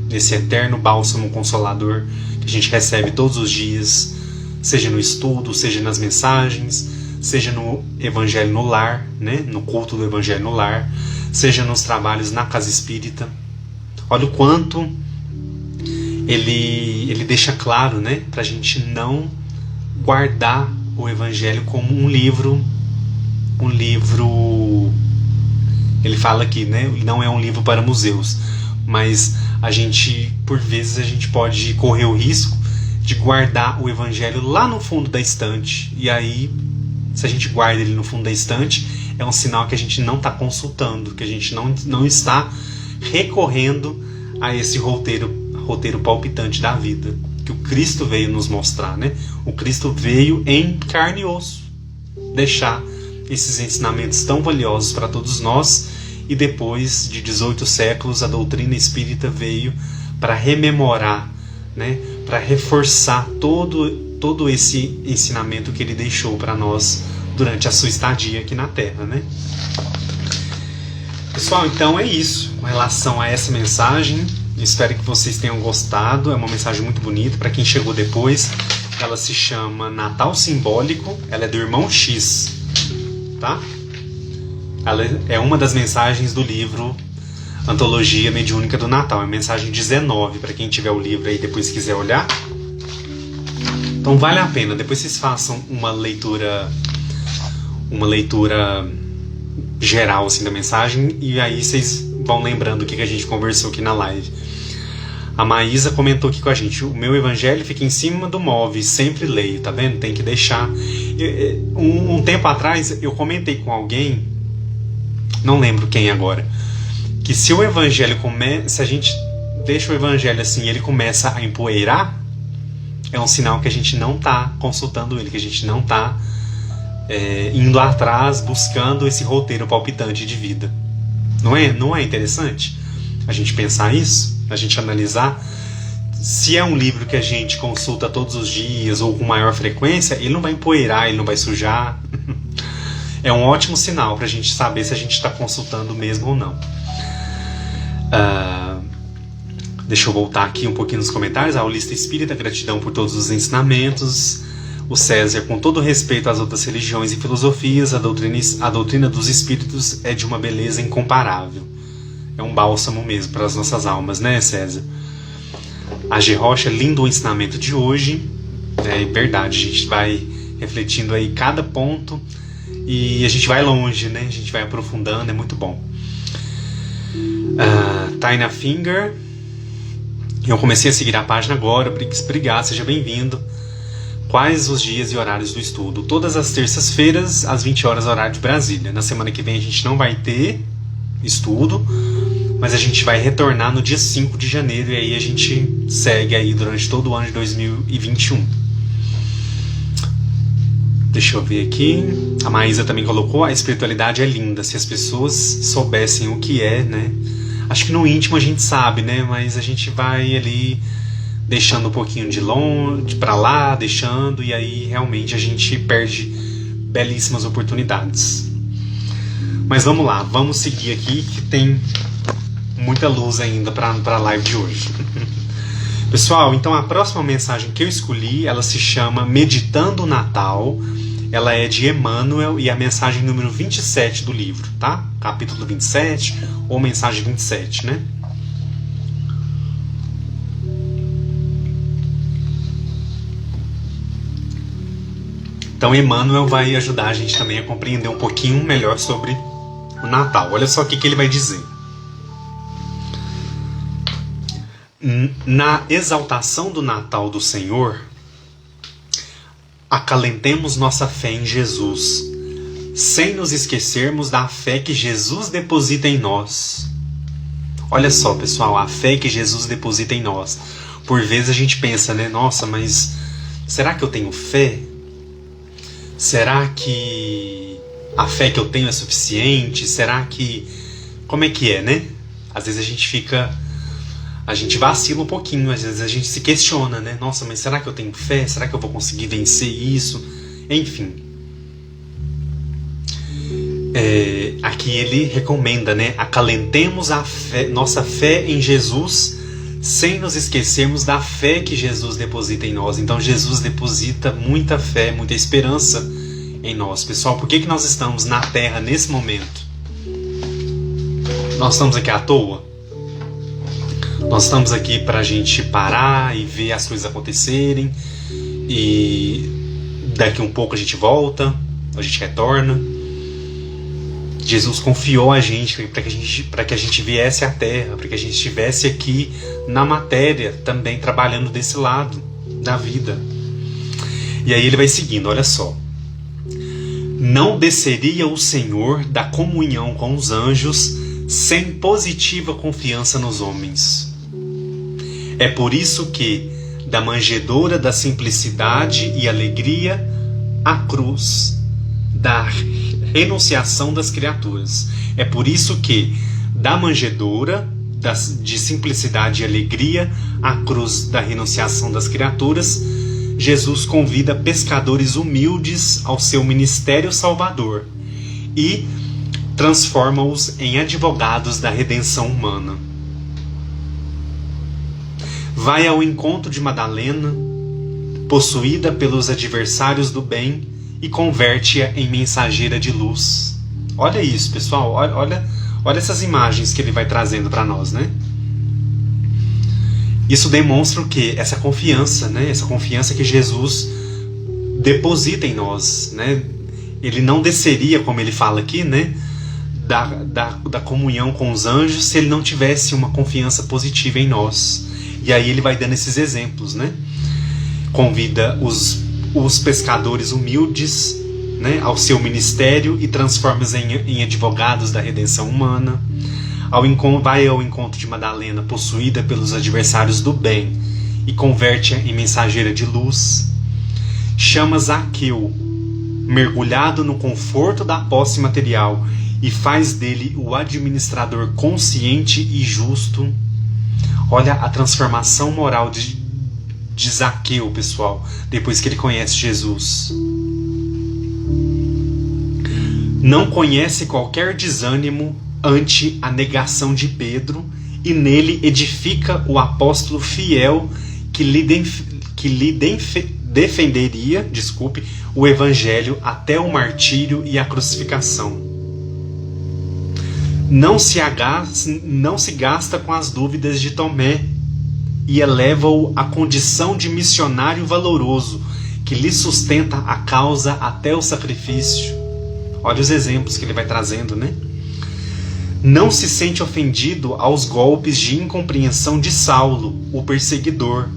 Speaker 1: nesse eterno bálsamo consolador que a gente recebe todos os dias, seja no estudo, seja nas mensagens, seja no Evangelho no lar, né, no culto do Evangelho no lar, seja nos trabalhos na casa espírita. Olha o quanto ele deixa claro, né, para a gente não guardar o Evangelho como um livro. Ele fala aqui, né, não é um livro para museus, mas por vezes a gente pode correr o risco de guardar o Evangelho lá no fundo da estante. E aí, se a gente guarda ele no fundo da estante, é um sinal que a gente não está consultando, que a gente não está recorrendo a esse roteiro palpitante da vida, que o Cristo veio nos mostrar, né? O Cristo veio em carne e osso deixar esses ensinamentos tão valiosos para todos nós, e depois de 18 séculos a doutrina espírita veio para rememorar, né? Para reforçar todo esse ensinamento que ele deixou para nós durante a sua estadia aqui na Terra, né? Pessoal, então é isso com relação a essa mensagem. Espero que vocês tenham gostado. É uma mensagem muito bonita. Para quem chegou depois, ela se chama Natal Simbólico. Ela é do Irmão X, tá? Ela é uma das mensagens do livro Antologia Mediúnica do Natal. É a mensagem 19, para quem tiver o livro aí depois quiser olhar. Então vale a pena. Depois vocês façam uma leitura geral assim, da mensagem, e aí vocês vão lembrando o que a gente conversou aqui na live. A Maísa comentou aqui com a gente: o meu evangelho fica em cima do móvel, sempre leio, tá vendo? Tem que deixar. Um tempo atrás eu comentei com alguém, não lembro quem agora, que se o evangelho se a gente deixa o evangelho assim, ele começa a empoeirar, é um sinal que a gente não está consultando ele, que a gente não está indo atrás, buscando esse roteiro palpitante de vida. Não é interessante a gente pensar isso? A gente analisar? Se é um livro que a gente consulta todos os dias ou com maior frequência, ele não vai empoeirar, ele não vai sujar. É um ótimo sinal para a gente saber se a gente está consultando mesmo ou não. Deixa eu voltar aqui um pouquinho nos comentários. A Aulista Espírita, gratidão por todos os ensinamentos. O César, com todo respeito às outras religiões e filosofias, a doutrina dos espíritos é de uma beleza incomparável. É um bálsamo mesmo para as nossas almas, né, César? A G. Rocha, lindo o ensinamento de hoje. É verdade, a gente vai refletindo aí cada ponto e a gente vai longe, né? A gente vai aprofundando, é muito bom. Taina Finger, eu comecei a seguir a página agora. Obrigado, seja bem-vindo. Quais os dias e horários do estudo? Todas as terças-feiras, às 20 horas, horário de Brasília. Na semana que vem a gente não vai ter estudo, mas a gente vai retornar no dia 5 de janeiro, e aí a gente segue aí durante todo o ano de 2021. Deixa eu ver aqui. A Maísa também colocou: a espiritualidade é linda, se as pessoas soubessem o que é, né? Acho que no íntimo a gente sabe, né? Mas a gente vai ali deixando um pouquinho de longe, pra lá, deixando, e aí realmente a gente perde belíssimas oportunidades. Mas vamos lá, vamos seguir aqui, que tem muita luz ainda para a live de hoje. Pessoal, então a próxima mensagem que eu escolhi, ela se chama Meditando o Natal. Ela é de Emmanuel e a mensagem número 27 do livro, tá? Capítulo 27 ou mensagem 27, né? Então Emmanuel vai ajudar a gente também a compreender um pouquinho melhor sobre o Natal. Olha só o que ele vai dizer. Na exaltação do Natal do Senhor, acalentemos nossa fé em Jesus, sem nos esquecermos da fé que Jesus deposita em nós. Olha só, pessoal, a fé que Jesus deposita em nós. Por vezes a gente pensa, né? Nossa, mas será que eu tenho fé? Será que a fé que eu tenho é suficiente? Será que... Como é que é, né? Às vezes a gente vacila um pouquinho, às vezes a gente se questiona, né? Nossa, mas será que eu tenho fé? Será que eu vou conseguir vencer isso? Enfim. Aqui ele recomenda, né? Acalentemos nossa fé em Jesus, sem nos esquecermos da fé que Jesus deposita em nós. Então Jesus deposita muita fé, muita esperança em nós. Pessoal, por que nós estamos na Terra nesse momento? Nós estamos aqui à toa? Nós estamos aqui para a gente parar e ver as coisas acontecerem, e daqui um pouco a gente volta, a gente retorna. Jesus confiou a gente para que a gente viesse à Terra, para que a gente estivesse aqui na matéria também, trabalhando desse lado da vida. E aí ele vai seguindo, olha só. Não desceria o Senhor da comunhão com os anjos sem positiva confiança nos homens. É por isso que, da manjedoura da simplicidade e alegria, a cruz da renunciação das criaturas. É por isso que, da manjedoura de simplicidade e alegria, a cruz da renunciação das criaturas, Jesus convida pescadores humildes ao seu ministério salvador e transforma-os em advogados da redenção humana. Vai ao encontro de Madalena, possuída pelos adversários do bem, e converte-a em mensageira de luz. Olha isso, pessoal. Olha essas imagens que ele vai trazendo para nós, né? Isso demonstra o quê? Essa confiança, né? Essa confiança que Jesus deposita em nós, né? Ele não desceria, como ele fala aqui, né? da comunhão com os anjos se ele não tivesse uma confiança positiva em nós. E aí ele vai dando esses exemplos, né? Convida os pescadores humildes, né, ao seu ministério e transforma-os em advogados da redenção humana. Vai ao encontro de Madalena, possuída pelos adversários do bem, e converte-a em mensageira de luz. Chama Zaqueu, mergulhado no conforto da posse material, e faz dele o administrador consciente e justo. Olha a transformação moral de Zaqueu, pessoal, depois que ele conhece Jesus. Não conhece qualquer desânimo ante a negação de Pedro, e nele edifica o apóstolo fiel que lhe defenderia, o evangelho até o martírio e a crucificação. Não se gasta com as dúvidas de Tomé e eleva-o à condição de missionário valoroso que lhe sustenta a causa até o sacrifício. Olha os exemplos que ele vai trazendo, né? Não se sente ofendido aos golpes de incompreensão de Saulo, o perseguidor,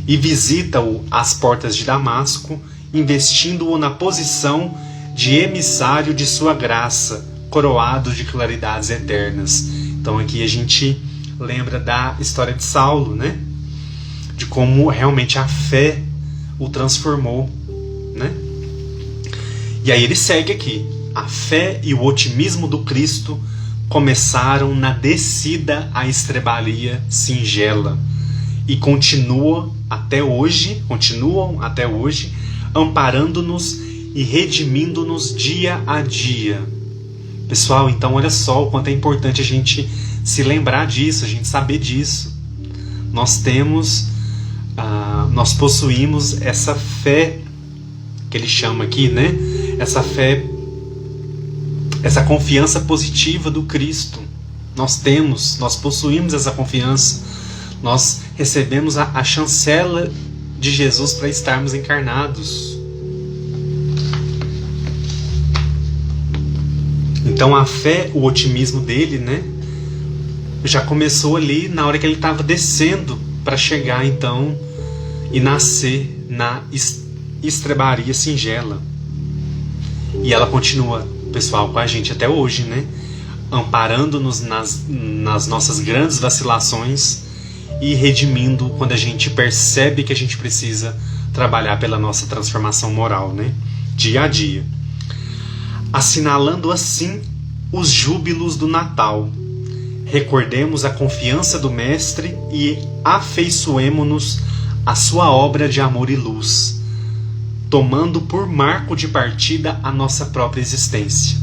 Speaker 1: e visita-o às portas de Damasco, investindo-o na posição de emissário de sua graça, coroado de claridades eternas. Então aqui a gente lembra da história de Saulo, né? De como realmente a fé o transformou, né? E aí ele segue aqui. A fé e o otimismo do Cristo começaram na descida à estrebaria singela e continuam até hoje, amparando-nos e redimindo-nos dia a dia. Pessoal, então olha só o quanto é importante a gente se lembrar disso, a gente saber disso. Nós possuímos essa fé que ele chama aqui, né? Essa fé, essa confiança positiva do Cristo. Nós possuímos essa confiança. Nós recebemos a chancela de Jesus para estarmos encarnados. Então a fé, o otimismo dele, né, já começou ali na hora que ele estava descendo para chegar então e nascer na estrebaria singela. E ela continua, pessoal, com a gente até hoje, né? Amparando-nos nas nossas grandes vacilações e redimindo quando a gente percebe que a gente precisa trabalhar pela nossa transformação moral, né? Dia a dia. Assinalando assim os júbilos do Natal. Recordemos a confiança do Mestre e afeiçoemo-nos à sua obra de amor e luz, tomando por marco de partida a nossa própria existência.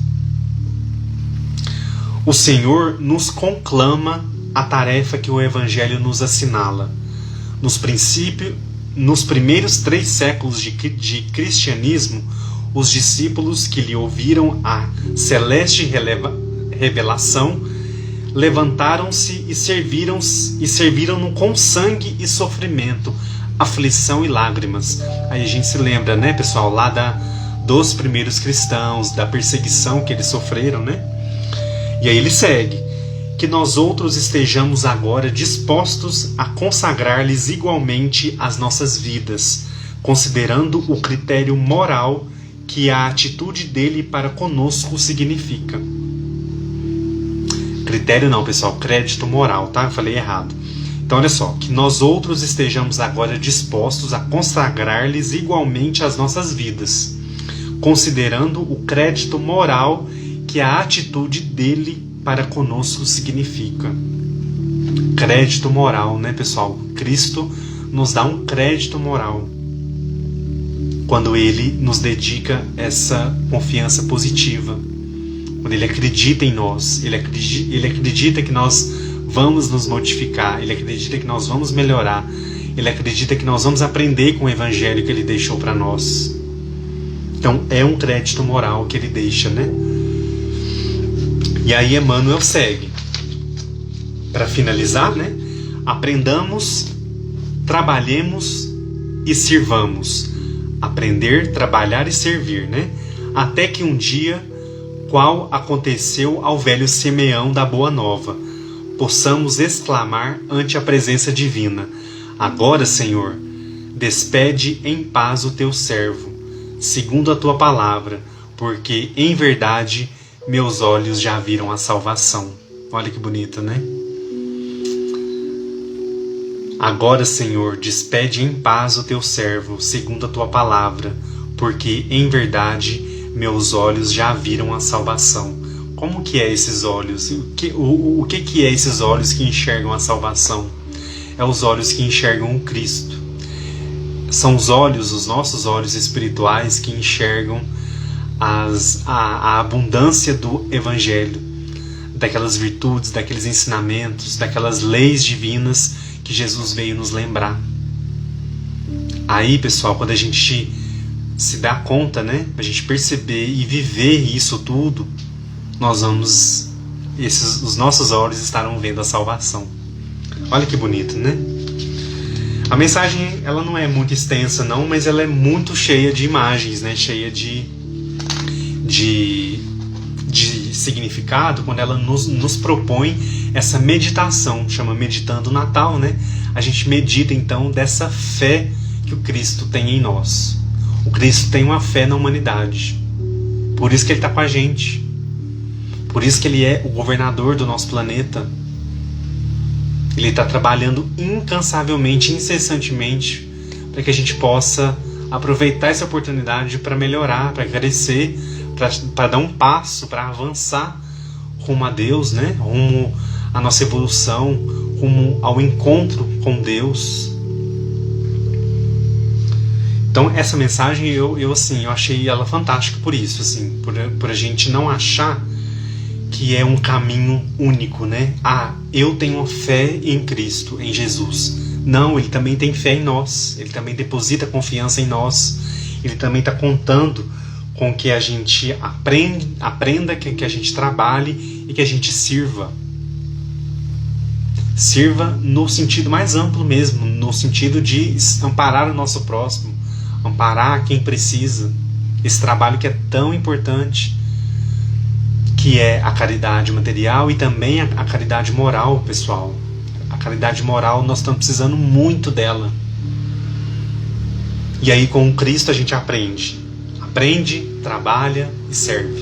Speaker 1: O Senhor nos conclama a tarefa que o Evangelho nos assinala. Nos primeiros 3 séculos de cristianismo, os discípulos que lhe ouviram a celeste revelação levantaram-se e serviram-no com sangue e sofrimento, aflição e lágrimas. Aí a gente se lembra, né, pessoal, lá dos primeiros cristãos, da perseguição que eles sofreram, né? E aí ele segue: que nós outros estejamos agora dispostos a consagrar-lhes igualmente as nossas vidas, considerando o critério moral que a atitude dele para conosco significa. Critério não, pessoal, crédito moral, tá? Eu falei errado. Então olha só, que nós outros estejamos agora dispostos a consagrar-lhes igualmente as nossas vidas, considerando o crédito moral que a atitude dele para conosco significa. Crédito moral, né, pessoal? Cristo nos dá um crédito moral quando ele nos dedica essa confiança positiva, quando ele acredita em nós, ele acredita que nós vamos nos modificar, ele acredita que nós vamos melhorar, ele acredita que nós vamos aprender com o Evangelho que ele deixou para nós. Então é um crédito moral que ele deixa, né? E aí Emmanuel segue. Para finalizar, né? Aprendamos, trabalhemos e sirvamos. Aprender, trabalhar e servir, né? Até que um dia, qual aconteceu ao velho Simeão da Boa Nova, possamos exclamar ante a presença divina: agora, Senhor, despede em paz o teu servo, segundo a tua palavra, porque em verdade meus olhos já viram a salvação. Olha que bonito, né? Agora, Senhor, despede em paz o teu servo, segundo a tua palavra, porque em verdade meus olhos já viram a salvação. Como que é esses olhos? O que é esses olhos que enxergam a salvação? É os olhos que enxergam o Cristo. São os olhos, os nossos olhos espirituais, que enxergam a abundância do Evangelho, daquelas virtudes, daqueles ensinamentos, daquelas leis divinas que Jesus veio nos lembrar. Aí, pessoal, quando a gente se dá conta, né, a gente perceber e viver isso tudo, os nossos olhos estarão vendo a salvação. Olha que bonito, né? A mensagem, ela não é muito extensa não, mas ela é muito cheia de imagens, né? Cheia de significado, quando ela nos propõe essa meditação, chama Meditando o Natal, né? A gente medita então dessa fé que o Cristo tem em nós. O Cristo tem uma fé na humanidade. Por isso que ele está com a gente. Por isso que ele é o governador do nosso planeta. Ele está trabalhando incansavelmente, incessantemente, para que a gente possa aproveitar essa oportunidade para melhorar, para crescer, para dar um passo, para avançar rumo a Deus, né? Rumo à nossa evolução, rumo ao encontro com Deus. Então essa mensagem eu achei ela fantástica por isso, assim, por a gente não achar que é um caminho único, né? Eu tenho fé em Cristo, em Jesus. Não, ele também tem fé em nós, ele também deposita confiança em nós, ele também está contando com que a gente aprenda, que a gente trabalhe e que a gente sirva. Sirva no sentido mais amplo mesmo, no sentido de amparar o nosso próximo, amparar quem precisa. Esse trabalho que é tão importante, que é a caridade material e também a caridade moral, pessoal. A caridade moral, nós estamos precisando muito dela. E aí com Cristo a gente aprende, trabalha e serve,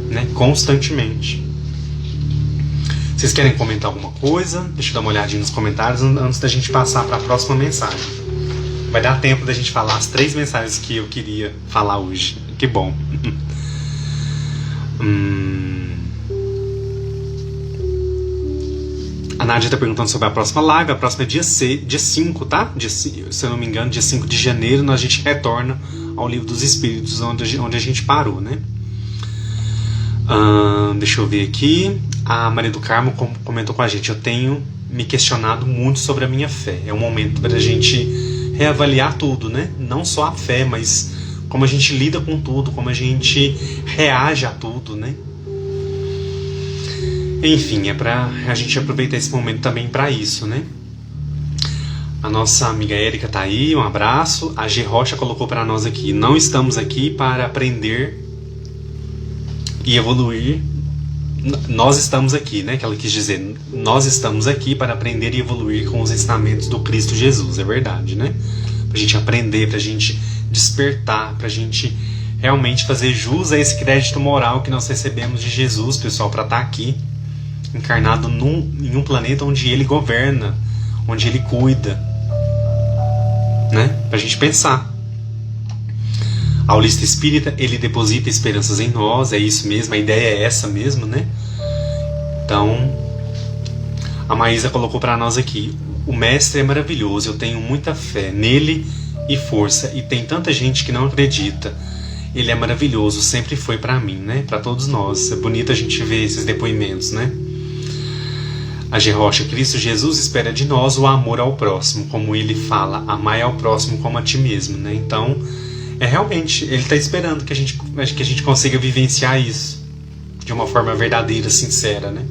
Speaker 1: né? Constantemente. Vocês querem comentar alguma coisa? Deixa eu dar uma olhadinha nos comentários antes da gente passar para a próxima mensagem. Vai dar tempo da gente falar as 3 mensagens que eu queria falar hoje. Que bom. A Nádia está perguntando sobre a próxima live. A próxima é dia 5, tá? Se eu não me engano, dia 5 de janeiro, a gente retorna ao Livro dos Espíritos, onde a gente parou, né? Deixa eu ver aqui. A Maria do Carmo comentou com a gente: eu tenho me questionado muito sobre a minha fé. É um momento para a gente reavaliar tudo, né? Não só a fé, mas como a gente lida com tudo, como a gente reage a tudo, né? Enfim, é pra a gente aproveitar esse momento também para isso, né? A nossa amiga Érica tá aí, um abraço. A G Rocha colocou para nós aqui: não estamos aqui para aprender e evoluir. Nós estamos aqui, né? Que ela quis dizer, nós estamos aqui para aprender e evoluir com os ensinamentos do Cristo Jesus. É verdade, né? Pra gente aprender, pra gente despertar, pra gente realmente fazer jus a esse crédito moral que nós recebemos de Jesus, pessoal, para estar aqui encarnado em um planeta onde ele governa, onde ele cuida, né? Pra gente pensar. A Aulista Espírita, ele deposita esperanças em nós, é isso mesmo, a ideia é essa mesmo, né? Então, a Maísa colocou para nós aqui: o mestre é maravilhoso, eu tenho muita fé nele e força, e tem tanta gente que não acredita. Ele é maravilhoso, sempre foi para mim, né? Para todos nós. É bonito a gente ver esses depoimentos, né? A G. Rocha: Cristo Jesus espera de nós o amor ao próximo, como ele fala, amai ao próximo como a ti mesmo, né? Então, realmente, ele está esperando que a gente consiga vivenciar isso de uma forma verdadeira, sincera, né?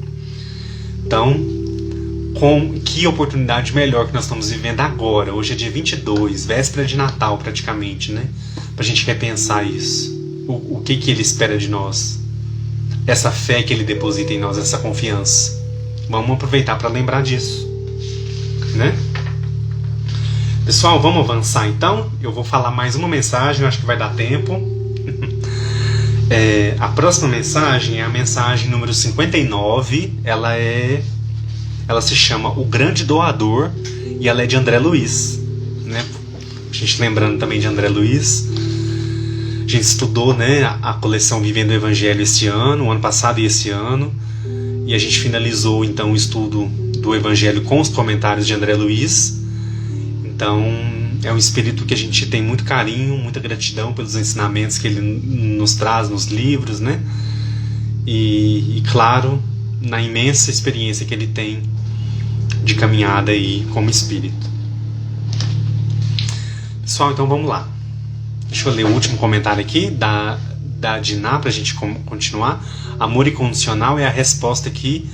Speaker 1: Então, que oportunidade melhor que nós estamos vivendo agora. Hoje é dia 22, véspera de Natal praticamente, né? Pra gente repensar isso. O que ele espera de nós. essa fé que Ele deposita em nós, essa confiança. Vamos aproveitar para lembrar disso, né? Pessoal, vamos avançar então. Eu vou falar mais uma mensagem, eu acho que vai dar tempo. A próxima mensagem é a mensagem número 59. Ela se chama O Grande Doador e ela é de André Luiz, né? A gente lembrando também de André Luiz. A gente estudou, né, a coleção Vivendo o Evangelho esse ano, o ano passado e esse ano. E a gente finalizou então o estudo do Evangelho com os comentários de André Luiz. Então é um espírito que a gente tem muito carinho, muita gratidão pelos ensinamentos que ele nos traz nos livros, né? E claro, na imensa experiência que ele tem de caminhada aí como espírito. Pessoal, então vamos lá. Deixa eu ler o último comentário aqui da Diná para a gente continuar. Amor incondicional é a resposta que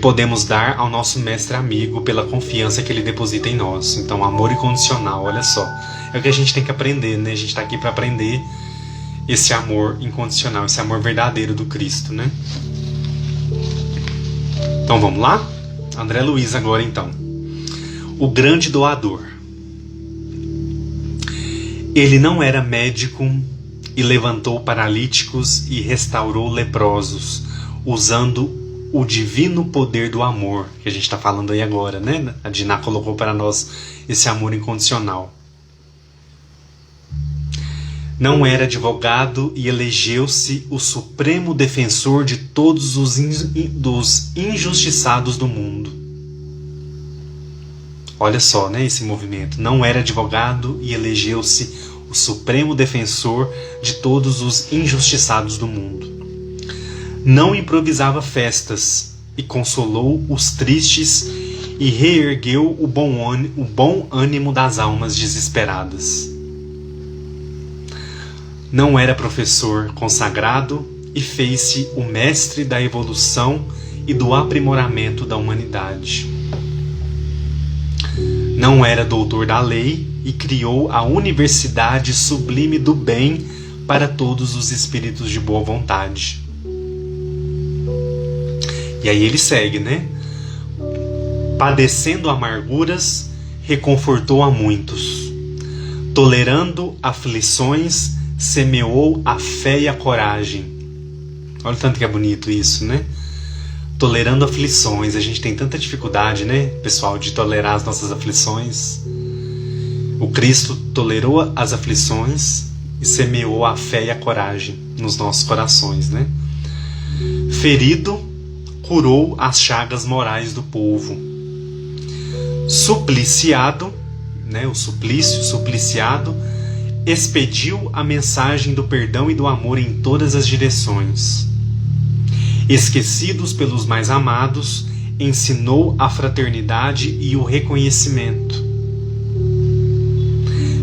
Speaker 1: podemos dar ao nosso mestre amigo pela confiança que ele deposita em nós. Então, amor incondicional, olha só. É o que a gente tem que aprender, né? A gente está aqui para aprender esse amor incondicional, esse amor verdadeiro do Cristo, né? Então, vamos lá? André Luiz agora, então. O grande doador. Ele não era médico e levantou paralíticos e restaurou leprosos, usando o divino poder do amor, que a gente está falando aí agora, né? A Diná colocou para nós esse amor incondicional. Não era advogado e elegeu-se o supremo defensor de todos os dos injustiçados do mundo. Olha só, né, esse movimento. Não era advogado e elegeu-se o supremo defensor de todos os injustiçados do mundo. Não improvisava festas e consolou os tristes e reergueu o bom ânimo das almas desesperadas. Não era professor consagrado e fez-se o mestre da evolução e do aprimoramento da humanidade. Não era doutor da lei e criou a Universidade Sublime do Bem para todos os espíritos de boa vontade. E aí ele segue, né? Padecendo amarguras, reconfortou a muitos. Tolerando aflições, semeou a fé e a coragem. Olha o tanto que é bonito isso, né? Tolerando aflições. A gente tem tanta dificuldade, né, pessoal, de tolerar as nossas aflições. O Cristo tolerou as aflições e semeou a fé e a coragem nos nossos corações, né? Ferido, curou as chagas morais do povo. Supliciado, né, o suplício, supliciado, expediu a mensagem do perdão e do amor em todas as direções. Esquecidos pelos mais amados, ensinou a fraternidade e o reconhecimento.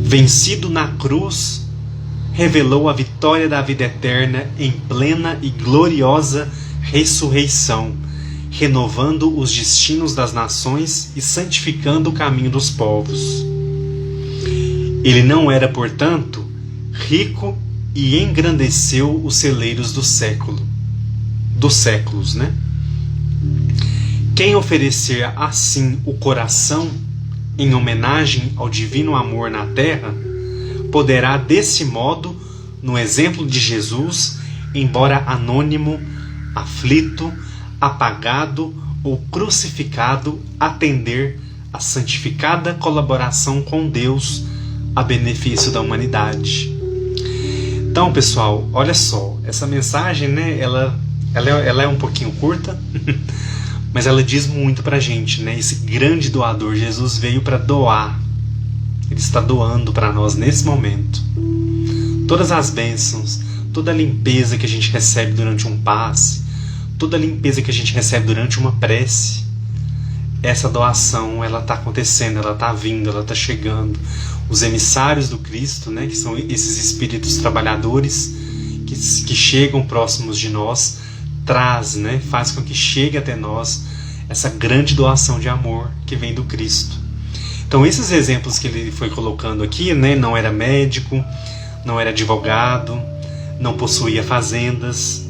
Speaker 1: Vencido na cruz, revelou a vitória da vida eterna em plena e gloriosa ressurreição, renovando os destinos das nações e santificando o caminho dos povos. Ele não era, portanto, rico e engrandeceu os celeiros dos séculos, né? Quem oferecer assim o coração em homenagem ao divino amor na terra, poderá desse modo, no exemplo de Jesus, embora anônimo, aflito, apagado ou crucificado, atender à santificada colaboração com Deus a benefício da humanidade. Então, pessoal, olha só, essa mensagem, né, ela é um pouquinho curta, mas ela diz muito pra gente, né? Esse grande doador, Jesus veio para doar. Ele está doando para nós nesse momento. Todas as bênçãos, toda a limpeza que a gente recebe durante um passe, toda a limpeza que a gente recebe durante uma prece, essa doação, ela está acontecendo, ela está vindo, ela está chegando. Os emissários do Cristo, né, que são esses espíritos trabalhadores que chegam próximos de nós, traz, né, faz com que chegue até nós essa grande doação de amor que vem do Cristo. Então esses exemplos que ele foi colocando aqui, né, não era médico, não era advogado, não possuía fazendas,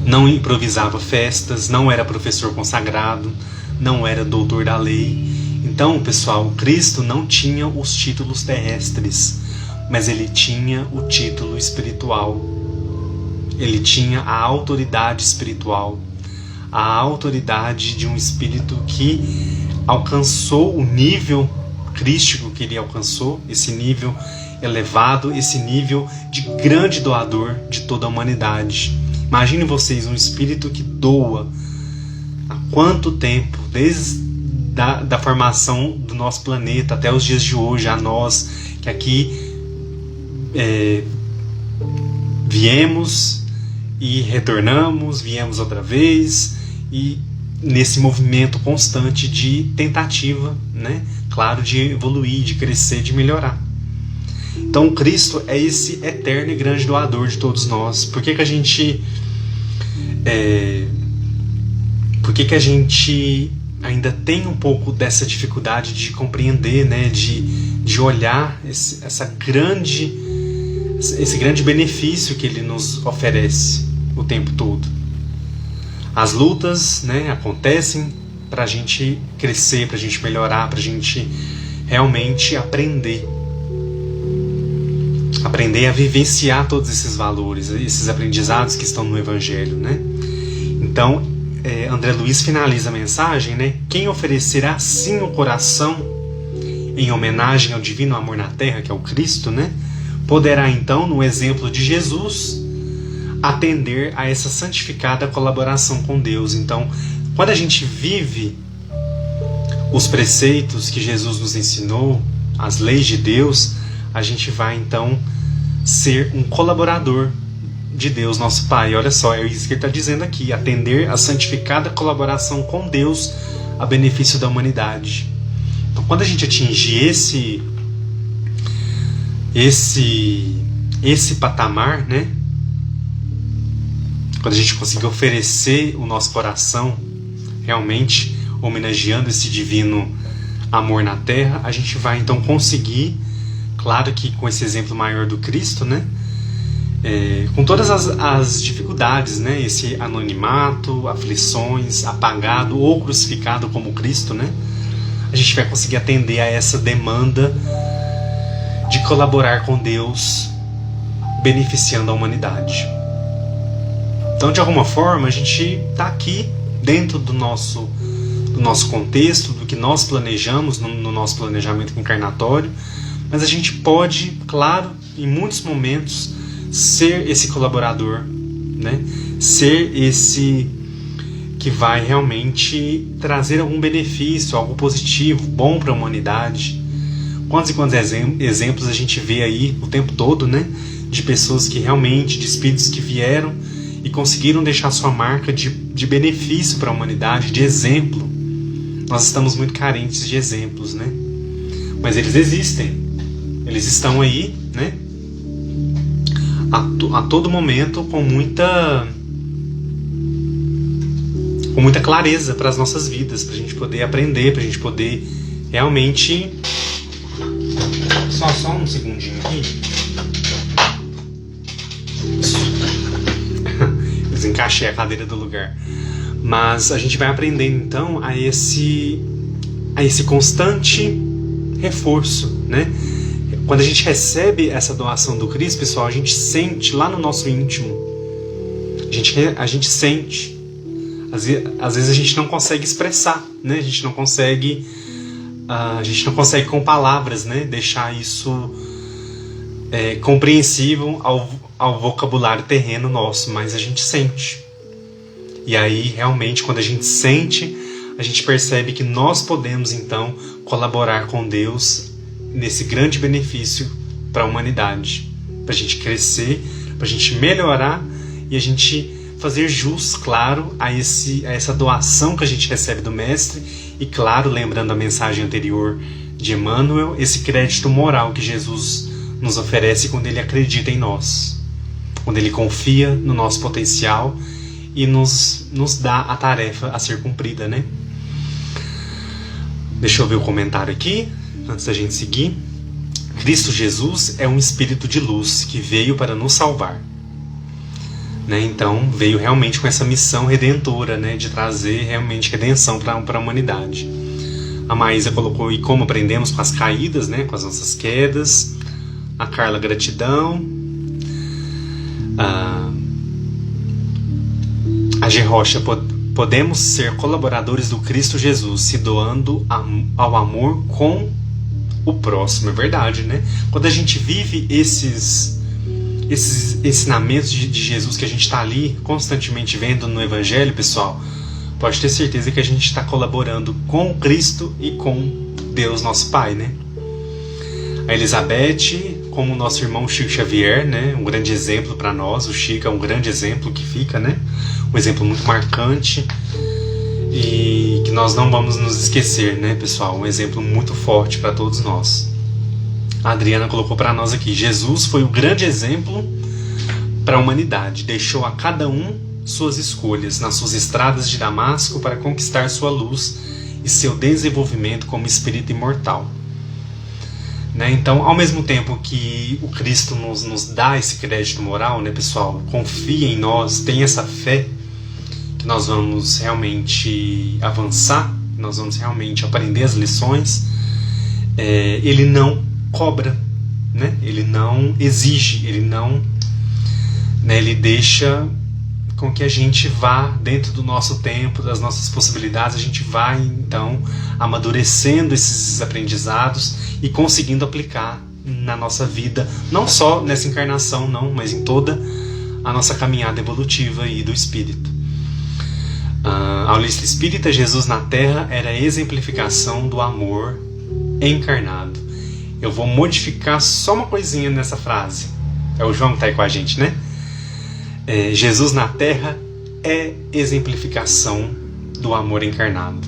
Speaker 1: não improvisava festas, não era professor consagrado, não era doutor da lei. Então, pessoal, Cristo não tinha os títulos terrestres, mas ele tinha o título espiritual. Ele tinha a autoridade espiritual, a autoridade de um espírito que alcançou o nível crístico que ele alcançou, esse nível elevado, esse nível de grande doador de toda a humanidade. Imaginem vocês um espírito que doa há quanto tempo, desde da formação do nosso planeta até os dias de hoje, a nós que aqui viemos e retornamos, viemos outra vez, e nesse movimento constante de tentativa, né? Claro, de evoluir, de crescer, de melhorar. Então Cristo é esse eterno e grande doador de todos nós. Por que a gente ainda tem um pouco dessa dificuldade de compreender, né? de olhar esse grande benefício que ele nos oferece o tempo todo? As lutas, né, acontecem para a gente crescer, para a gente melhorar, para a gente realmente aprender a vivenciar todos esses valores, esses aprendizados que estão no Evangelho, né? Então, André Luiz finaliza a mensagem, né? Quem oferecer assim o coração em homenagem ao divino amor na terra, que é o Cristo, né? Poderá então, no exemplo de Jesus, atender a essa santificada colaboração com Deus. Então, quando a gente vive os preceitos que Jesus nos ensinou, as leis de Deus, a gente vai então ser um colaborador de Deus, nosso Pai. Olha só, é isso que ele está dizendo aqui: atender a santificada colaboração com Deus a benefício da humanidade. Então, quando a gente atingir esse patamar, né? Quando a gente conseguir oferecer o nosso coração, realmente homenageando esse divino amor na terra, a gente vai então conseguir, claro que com esse exemplo maior do Cristo, né? Com todas as dificuldades, né? Esse anonimato, aflições, apagado ou crucificado como Cristo, né? A gente vai conseguir atender a essa demanda de colaborar com Deus, beneficiando a humanidade. Então, de alguma forma, a gente está aqui dentro do nosso contexto, do que nós planejamos no nosso planejamento encarnatório, mas a gente pode, claro, em muitos momentos, ser esse colaborador, né? Ser esse que vai realmente trazer algum benefício, algo positivo, bom para a humanidade. Quantos e quantos exemplos a gente vê aí o tempo todo, né? De pessoas que realmente, de espíritos que vieram e conseguiram deixar sua marca de benefício para a humanidade, de exemplo. Nós estamos muito carentes de exemplos, né? Mas eles existem. Eles estão aí, né? A todo momento com muita clareza para as nossas vidas, para a gente poder aprender, para a gente poder realmente... Só um segundinho aqui. Desencaixei a cadeira do lugar. Mas a gente vai aprendendo então a esse constante reforço, né? Quando a gente recebe essa doação do Cristo, pessoal, a gente sente lá no nosso íntimo. A gente sente. Às vezes a gente não consegue expressar, né? A gente não consegue com palavras, né? Deixar isso compreensível ao vocabulário terreno nosso, mas a gente sente. E aí, realmente, quando a gente sente, a gente percebe que nós podemos, então, colaborar com Deus nesse grande benefício para a humanidade. Para a gente crescer, para a gente melhorar e a gente fazer jus, claro, a essa doação que a gente recebe do Mestre. E, claro, lembrando a mensagem anterior de Emmanuel, esse crédito moral que Jesus nos oferece quando Ele acredita em nós. Quando Ele confia no nosso potencial e nos dá a tarefa a ser cumprida, né? Deixa eu ver o comentário aqui, antes da gente seguir. Cristo Jesus é um espírito de luz que veio para nos salvar. Né? Então veio realmente com essa missão redentora, né? De trazer realmente redenção para a humanidade. A Maísa colocou: e como aprendemos com as caídas, né? Com as nossas quedas. A Carla, gratidão. A G. Rocha: podemos ser colaboradores do Cristo Jesus, se doando ao amor com o próximo. É verdade, né? Quando a gente vive esses ensinamentos de Jesus que a gente está ali constantemente vendo no Evangelho, pessoal, pode ter certeza que a gente está colaborando com Cristo e com Deus, nosso Pai, né? A Elizabeth, como o nosso irmão Chico Xavier, né? Um grande exemplo para nós. O Chico é um grande exemplo que fica, né? Um exemplo muito marcante e que nós não vamos nos esquecer, né, pessoal? Um exemplo muito forte para todos nós. A Adriana colocou para nós aqui: Jesus foi o grande exemplo para a humanidade. Deixou a cada um suas escolhas nas suas estradas de Damasco para conquistar sua luz e seu desenvolvimento como espírito imortal. Né? Então, ao mesmo tempo que o Cristo nos dá esse crédito moral, né, pessoal? Confia em nós, tem essa fé que nós vamos realmente avançar, nós vamos realmente aprender as lições. Ele não cobra, né? Ele não exige, ele não, né? Ele deixa com que a gente vá dentro do nosso tempo, das nossas possibilidades, a gente vai então amadurecendo esses aprendizados e conseguindo aplicar na nossa vida, não só nessa encarnação, não, mas em toda a nossa caminhada evolutiva aí do espírito. A lista espírita, Jesus na Terra era a exemplificação do amor encarnado. Eu vou modificar só uma coisinha nessa frase. É o João que está aí com a gente, né? Jesus na Terra é exemplificação do amor encarnado.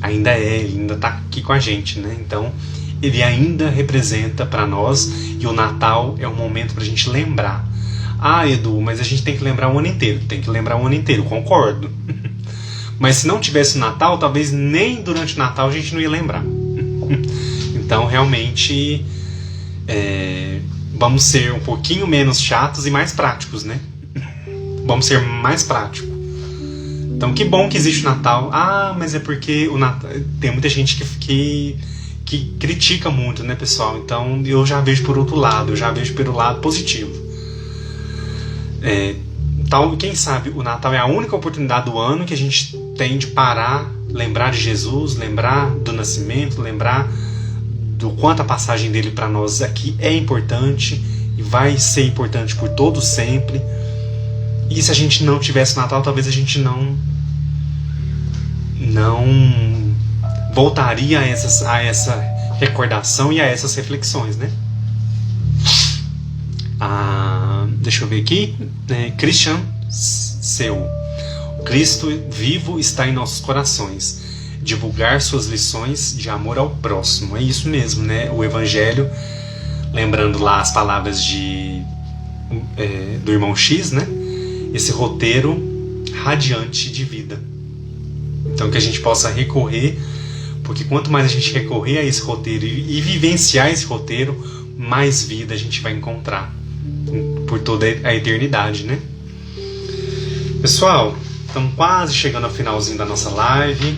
Speaker 1: Ainda ele ainda está aqui com a gente, né? Então, ele ainda representa para nós, e o Natal é um momento para a gente lembrar. Ah, Edu, mas a gente tem que lembrar o ano inteiro. Tem que lembrar o ano inteiro, concordo. Mas se não tivesse o Natal, talvez nem durante o Natal a gente não ia lembrar. Então, realmente, vamos ser um pouquinho menos chatos e mais práticos, né? Vamos ser mais práticos. Então, que bom que existe o Natal. Ah, mas é porque o Natal... Tem muita gente que critica muito, né, pessoal? Então, eu já vejo por outro lado. Eu já vejo pelo lado positivo. Quem sabe o Natal é a única oportunidade do ano que a gente tem de parar, lembrar de Jesus, lembrar do nascimento, lembrar do quanto a passagem dele para nós aqui é importante e vai ser importante por todo sempre. E se a gente não tivesse Natal, talvez a gente não voltaria a essa recordação e a essas reflexões, né? Deixa eu ver aqui. Christian Seu: o Cristo vivo está em nossos corações. Divulgar suas lições de amor ao próximo. É isso mesmo, né? O Evangelho, lembrando lá as palavras do irmão X, né? Esse roteiro radiante de vida. Então, que a gente possa recorrer, porque quanto mais a gente recorrer a esse roteiro e vivenciar esse roteiro, mais vida a gente vai encontrar por toda a eternidade, né? Pessoal, estamos quase chegando ao finalzinho da nossa live.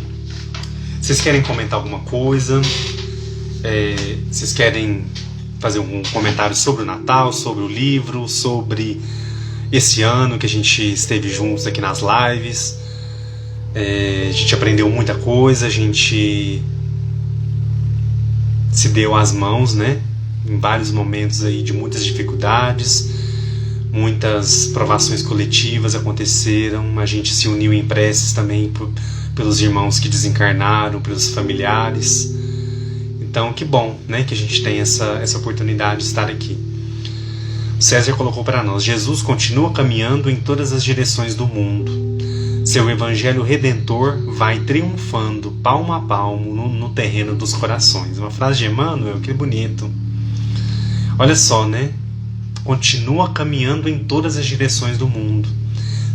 Speaker 1: Vocês querem comentar alguma coisa? Vocês querem fazer algum comentário sobre o Natal, sobre o livro, sobre esse ano que a gente esteve juntos aqui nas lives? A gente aprendeu muita coisa, a gente se deu as mãos, né? Em vários momentos aí de muitas dificuldades, muitas provações coletivas aconteceram, a gente se uniu em preces também pelos irmãos que desencarnaram, pelos familiares. Então, que bom, né, que a gente tem essa oportunidade de estar aqui. O César colocou para nós: Jesus continua caminhando em todas as direções do mundo. Seu evangelho redentor vai triunfando, palmo a palmo, no terreno dos corações. Uma frase de Emmanuel, que bonito. Olha só, né? Continua caminhando em todas as direções do mundo.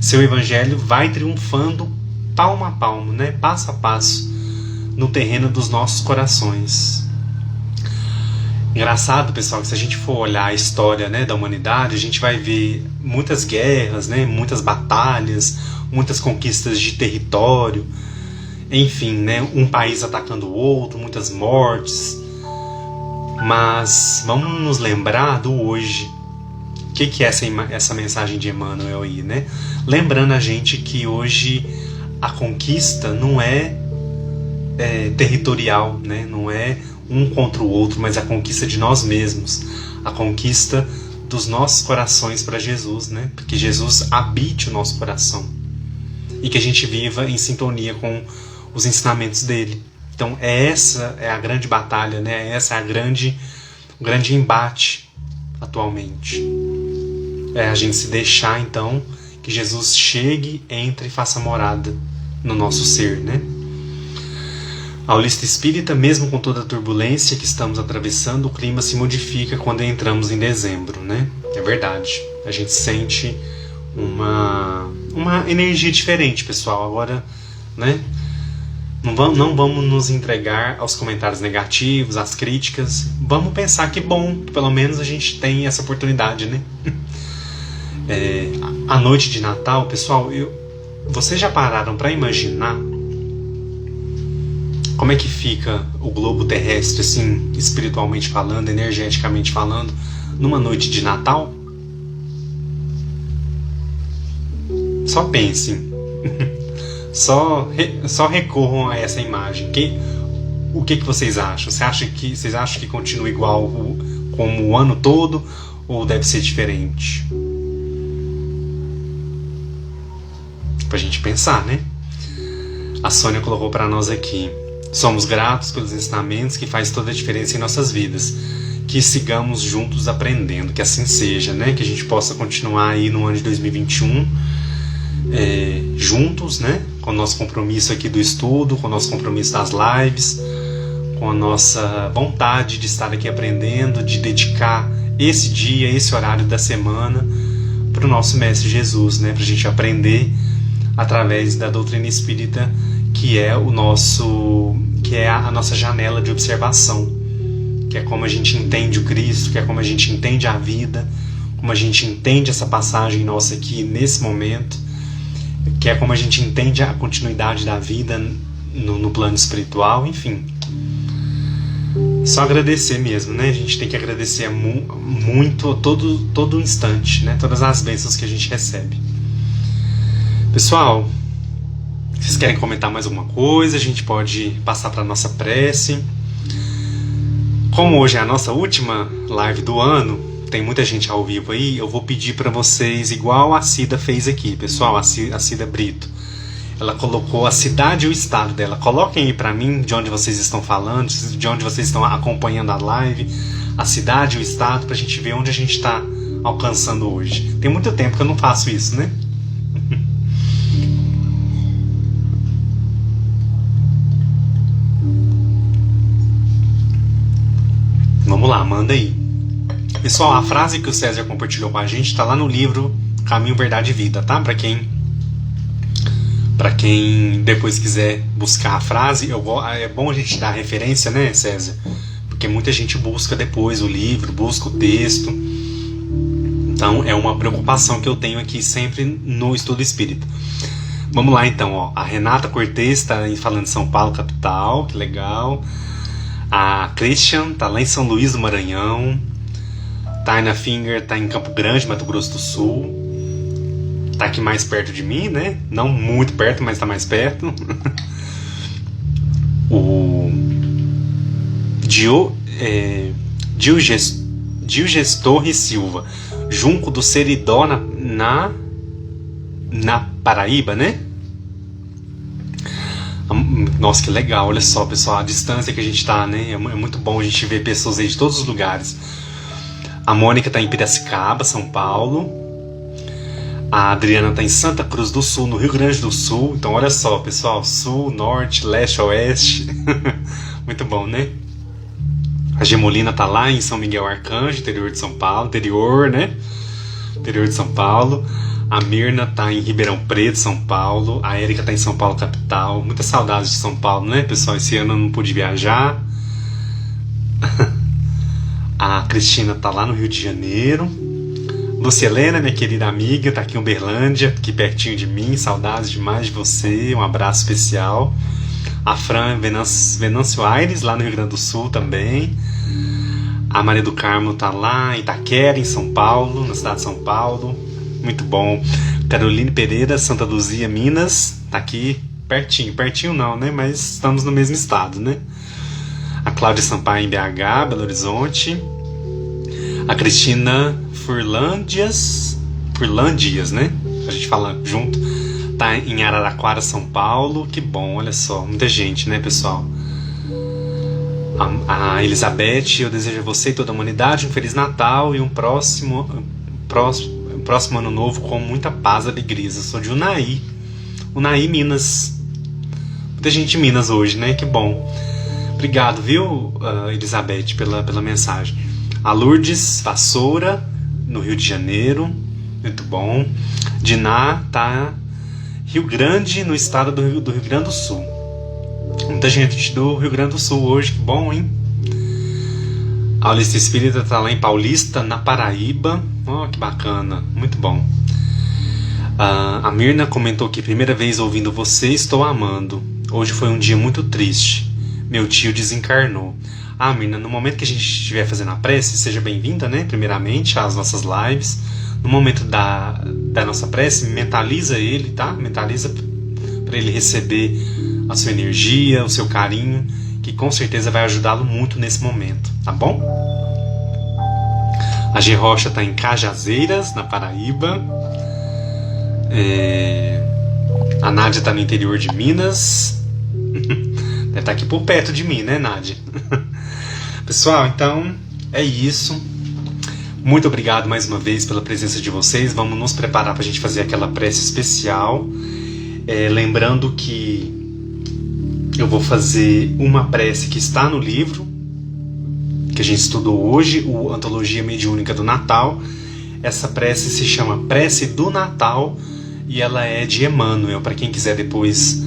Speaker 1: Seu evangelho vai triunfando, palmo a palmo, né? Passo a passo, no terreno dos nossos corações. Engraçado, pessoal, que se a gente for olhar a história, né, da humanidade, a gente vai ver muitas guerras, né, muitas batalhas, muitas conquistas de território, enfim, né, um país atacando o outro, muitas mortes. Mas vamos nos lembrar do hoje. O que é essa mensagem de Emmanuel aí, né? Lembrando a gente que hoje a conquista não é territorial, né? Não é um contra o outro, mas a conquista de nós mesmos, a conquista dos nossos corações para Jesus, né? Porque Jesus habite o nosso coração e que a gente viva em sintonia com os ensinamentos dele. Então essa é a grande batalha, né? Essa é o grande embate atualmente. É a gente se deixar então que Jesus chegue, entre e faça morada no nosso ser, né? A Aulista Espírita, mesmo com toda a turbulência que estamos atravessando, o clima se modifica quando entramos em dezembro, né? É verdade. A gente sente uma energia diferente, pessoal. Agora, né? Não vamos nos entregar aos comentários negativos, às críticas. Vamos pensar que bom, que pelo menos a gente tem essa oportunidade, né? A noite de Natal, pessoal, vocês já pararam para imaginar como é que fica o globo terrestre, assim, espiritualmente falando, energeticamente falando, numa noite de Natal? Só pensem. Só recorram a essa imagem. O que vocês acham? Vocês acham que continua igual como o ano todo ou deve ser diferente? Pra gente pensar, né? A Sônia colocou para nós aqui: somos gratos pelos ensinamentos que faz toda a diferença em nossas vidas. Que sigamos juntos aprendendo, que assim seja, né? Que a gente possa continuar aí no ano de 2021 juntos, né? Com o nosso compromisso aqui do estudo, com o nosso compromisso das lives, com a nossa vontade de estar aqui aprendendo, de dedicar esse dia, esse horário da semana para o nosso Mestre Jesus, né? Para a gente aprender através da doutrina espírita, que é a nossa janela de observação, que é como a gente entende o Cristo, que é como a gente entende a vida, como a gente entende essa passagem nossa aqui nesse momento, que é como a gente entende a continuidade da vida no plano espiritual, enfim. Só agradecer mesmo, né? A gente tem que agradecer muito todo instante, né? Todas as bênçãos que a gente recebe. Pessoal, vocês querem comentar mais alguma coisa? A gente pode passar para a nossa prece. Como hoje é a nossa última live do ano, tem muita gente ao vivo aí, eu vou pedir para vocês, igual a Cida fez aqui, pessoal, a Cida Brito. Ela colocou a cidade e o estado dela. Coloquem aí para mim de onde vocês estão falando, de onde vocês estão acompanhando a live, a cidade e o estado, para a gente ver onde a gente está alcançando hoje. Tem muito tempo que eu não faço isso, né? Vamos lá, manda aí. Pessoal, a frase que o César compartilhou com a gente está lá no livro Caminho, Verdade e Vida, tá? Para quem depois quiser buscar a frase, é bom a gente dar a referência, né, César? Porque muita gente busca depois o livro, busca o texto. Então é uma preocupação que eu tenho aqui sempre no estudo espírita. Vamos lá então, ó. A Renata Cortez está falando de São Paulo, capital, que legal. A Christian está lá em São Luís do Maranhão. Taina Finger tá em Campo Grande, Mato Grosso do Sul. Tá aqui mais perto de mim, né? Não muito perto, mas tá mais perto. O Gilgestor Silva, Junco do Seridó na Paraíba, né? Nossa, que legal, olha só, pessoal, a distância que a gente tá, né? É muito bom a gente ver pessoas aí de todos os lugares. A Mônica está em Piracicaba, São Paulo. A Adriana está em Santa Cruz do Sul, no Rio Grande do Sul. Então olha só, pessoal, sul, norte, leste, oeste. Muito bom, né? A Gemolina está lá em São Miguel Arcanjo, interior de São Paulo. Interior, né? Interior de São Paulo. A Mirna está em Ribeirão Preto, São Paulo. A Érica está em São Paulo, capital. Muitas saudades de São Paulo, né, pessoal? Esse ano eu não pude viajar. A Cristina tá lá no Rio de Janeiro. Lúcia Helena, minha querida amiga, tá aqui em Uberlândia, aqui pertinho de mim. Saudades demais de você. Um abraço especial. A Fran Venâncio Aires, lá no Rio Grande do Sul também. A Maria do Carmo tá lá em Itaquera, em São Paulo, na cidade de São Paulo. Muito bom. Caroline Pereira, Santa Luzia, Minas. Tá aqui pertinho. Pertinho não, né? Mas estamos no mesmo estado, né? A Cláudia Sampaio em BH, Belo Horizonte. A Cristina Furlandias, né? A gente fala junto. Tá em Araraquara, São Paulo. Que bom, olha só. Muita gente, né, pessoal? A Elizabeth, eu desejo a você e toda a humanidade um Feliz Natal e um próximo ano novo com muita paz e alegria. Eu sou de Unai, Minas. Muita gente em Minas hoje, né? Que bom. Obrigado, viu, Elizabeth, pela mensagem. A Lourdes Vassoura, no Rio de Janeiro. Muito bom. Diná tá Rio Grande, no estado do Rio Grande do Sul. Muita gente do Rio Grande do Sul hoje, que bom, hein? A Aulice Espírita tá lá em Paulista, na Paraíba. Oh, que bacana, muito bom. A Mirna comentou que primeira vez ouvindo você, estou amando. Hoje foi um dia muito triste. Meu tio desencarnou. Mirna, no momento que a gente estiver fazendo a prece, seja bem-vinda, né? Primeiramente, às nossas lives. No momento da nossa prece, mentaliza ele, tá? Mentaliza para ele receber a sua energia, o seu carinho, que com certeza vai ajudá-lo muito nesse momento, tá bom? A G. Rocha está em Cajazeiras, na Paraíba. A Nádia está no interior de Minas. Deve estar aqui por perto de mim, né, Nádia? Pessoal, então é isso. Muito obrigado mais uma vez pela presença de vocês. Vamos nos preparar para a gente fazer aquela prece especial. Lembrando que eu vou fazer uma prece que está no livro que a gente estudou hoje, o Antologia Mediúnica do Natal. Essa prece se chama Prece do Natal e ela é de Emmanuel, para quem quiser depois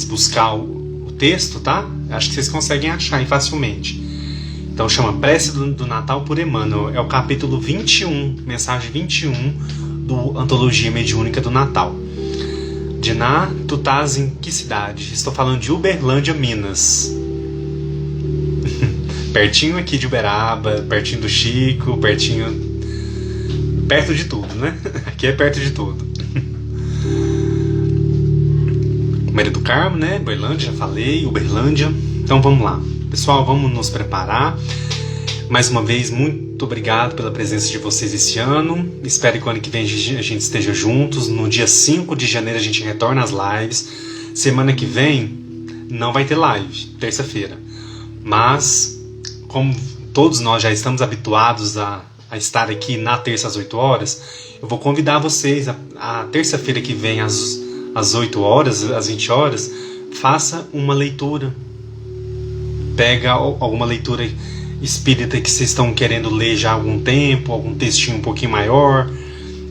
Speaker 1: buscar o texto, tá? Acho que vocês conseguem achar aí facilmente. Então chama Prece do Natal por Emmanuel. É o capítulo 21, mensagem 21 do Antologia Mediúnica do Natal. Diná, tu estás em que cidade? Estou falando de Uberlândia, Minas. Pertinho aqui de Uberaba, pertinho do Chico, perto de tudo, né? Aqui é perto de tudo. Maria do Carmo, né? Uberlândia, já falei, Uberlândia. Então vamos lá. Pessoal, vamos nos preparar. Mais uma vez, muito obrigado pela presença de vocês esse ano. Espero que o ano que vem a gente esteja juntos. No dia 5 de janeiro a gente retorna às lives. Semana que vem não vai ter live, terça-feira. Mas, como todos nós já estamos habituados a estar aqui na terça às 8 horas, eu vou convidar vocês a terça-feira que vem às 8 horas, às 20 horas, faça uma leitura. Pega alguma leitura espírita que vocês estão querendo ler já há algum tempo, algum textinho um pouquinho maior,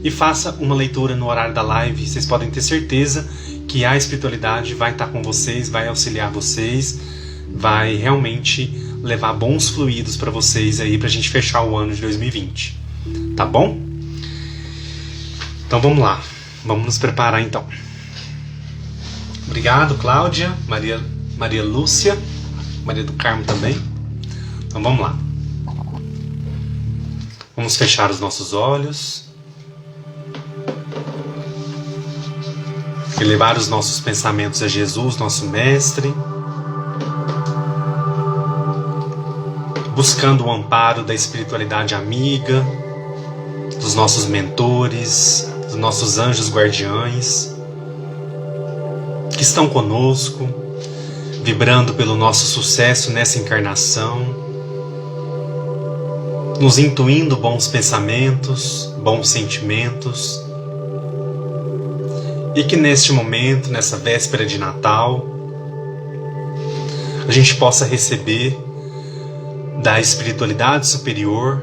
Speaker 1: e faça uma leitura no horário da live. Vocês podem ter certeza que a espiritualidade vai estar com vocês, vai auxiliar vocês, vai realmente levar bons fluidos para vocês aí, pra gente fechar o ano de 2020. Tá bom? Então vamos lá. Vamos nos preparar então. Obrigado, Cláudia, Maria Lúcia, Maria do Carmo também. Então vamos lá. Vamos fechar os nossos olhos. Elevar os nossos pensamentos a Jesus, nosso Mestre. Buscando o amparo da espiritualidade amiga, dos nossos mentores, dos nossos anjos guardiães, que estão conosco, vibrando pelo nosso sucesso nessa encarnação, nos intuindo bons pensamentos, bons sentimentos, e que neste momento, nessa véspera de Natal, a gente possa receber da espiritualidade superior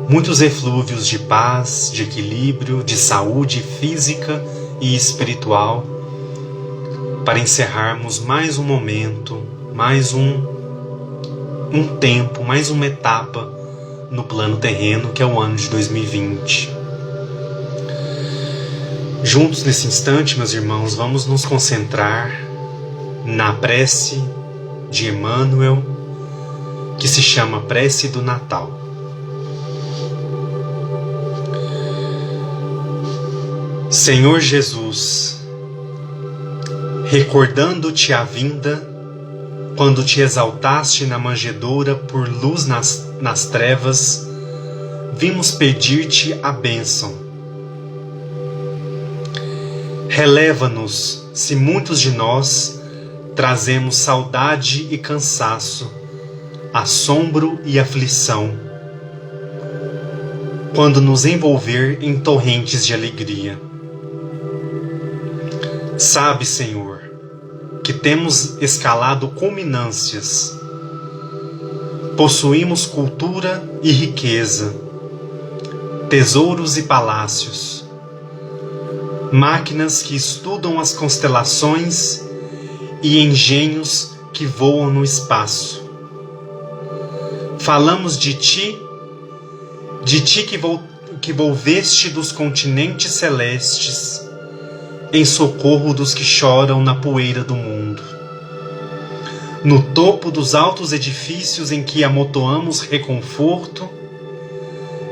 Speaker 1: muitos eflúvios de paz, de equilíbrio, de saúde física e espiritual, para encerrarmos mais um momento mais um tempo, mais uma etapa no plano terreno, que é o ano de 2020. Juntos nesse instante, meus irmãos, vamos nos concentrar na prece de Emmanuel, que se chama Prece do Natal. Senhor Jesus, recordando-te a vinda, quando te exaltaste na manjedoura por luz nas trevas, vimos pedir-te a bênção. Releva-nos se muitos de nós trazemos saudade e cansaço, assombro e aflição, quando nos envolver em torrentes de alegria. Sabe, Senhor, que temos escalado culminâncias, possuímos cultura e riqueza, tesouros e palácios, máquinas que estudam as constelações e engenhos que voam no espaço. Falamos de ti que volveste dos continentes celestes em socorro dos que choram na poeira do mundo. No topo dos altos edifícios em que amontoamos reconforto,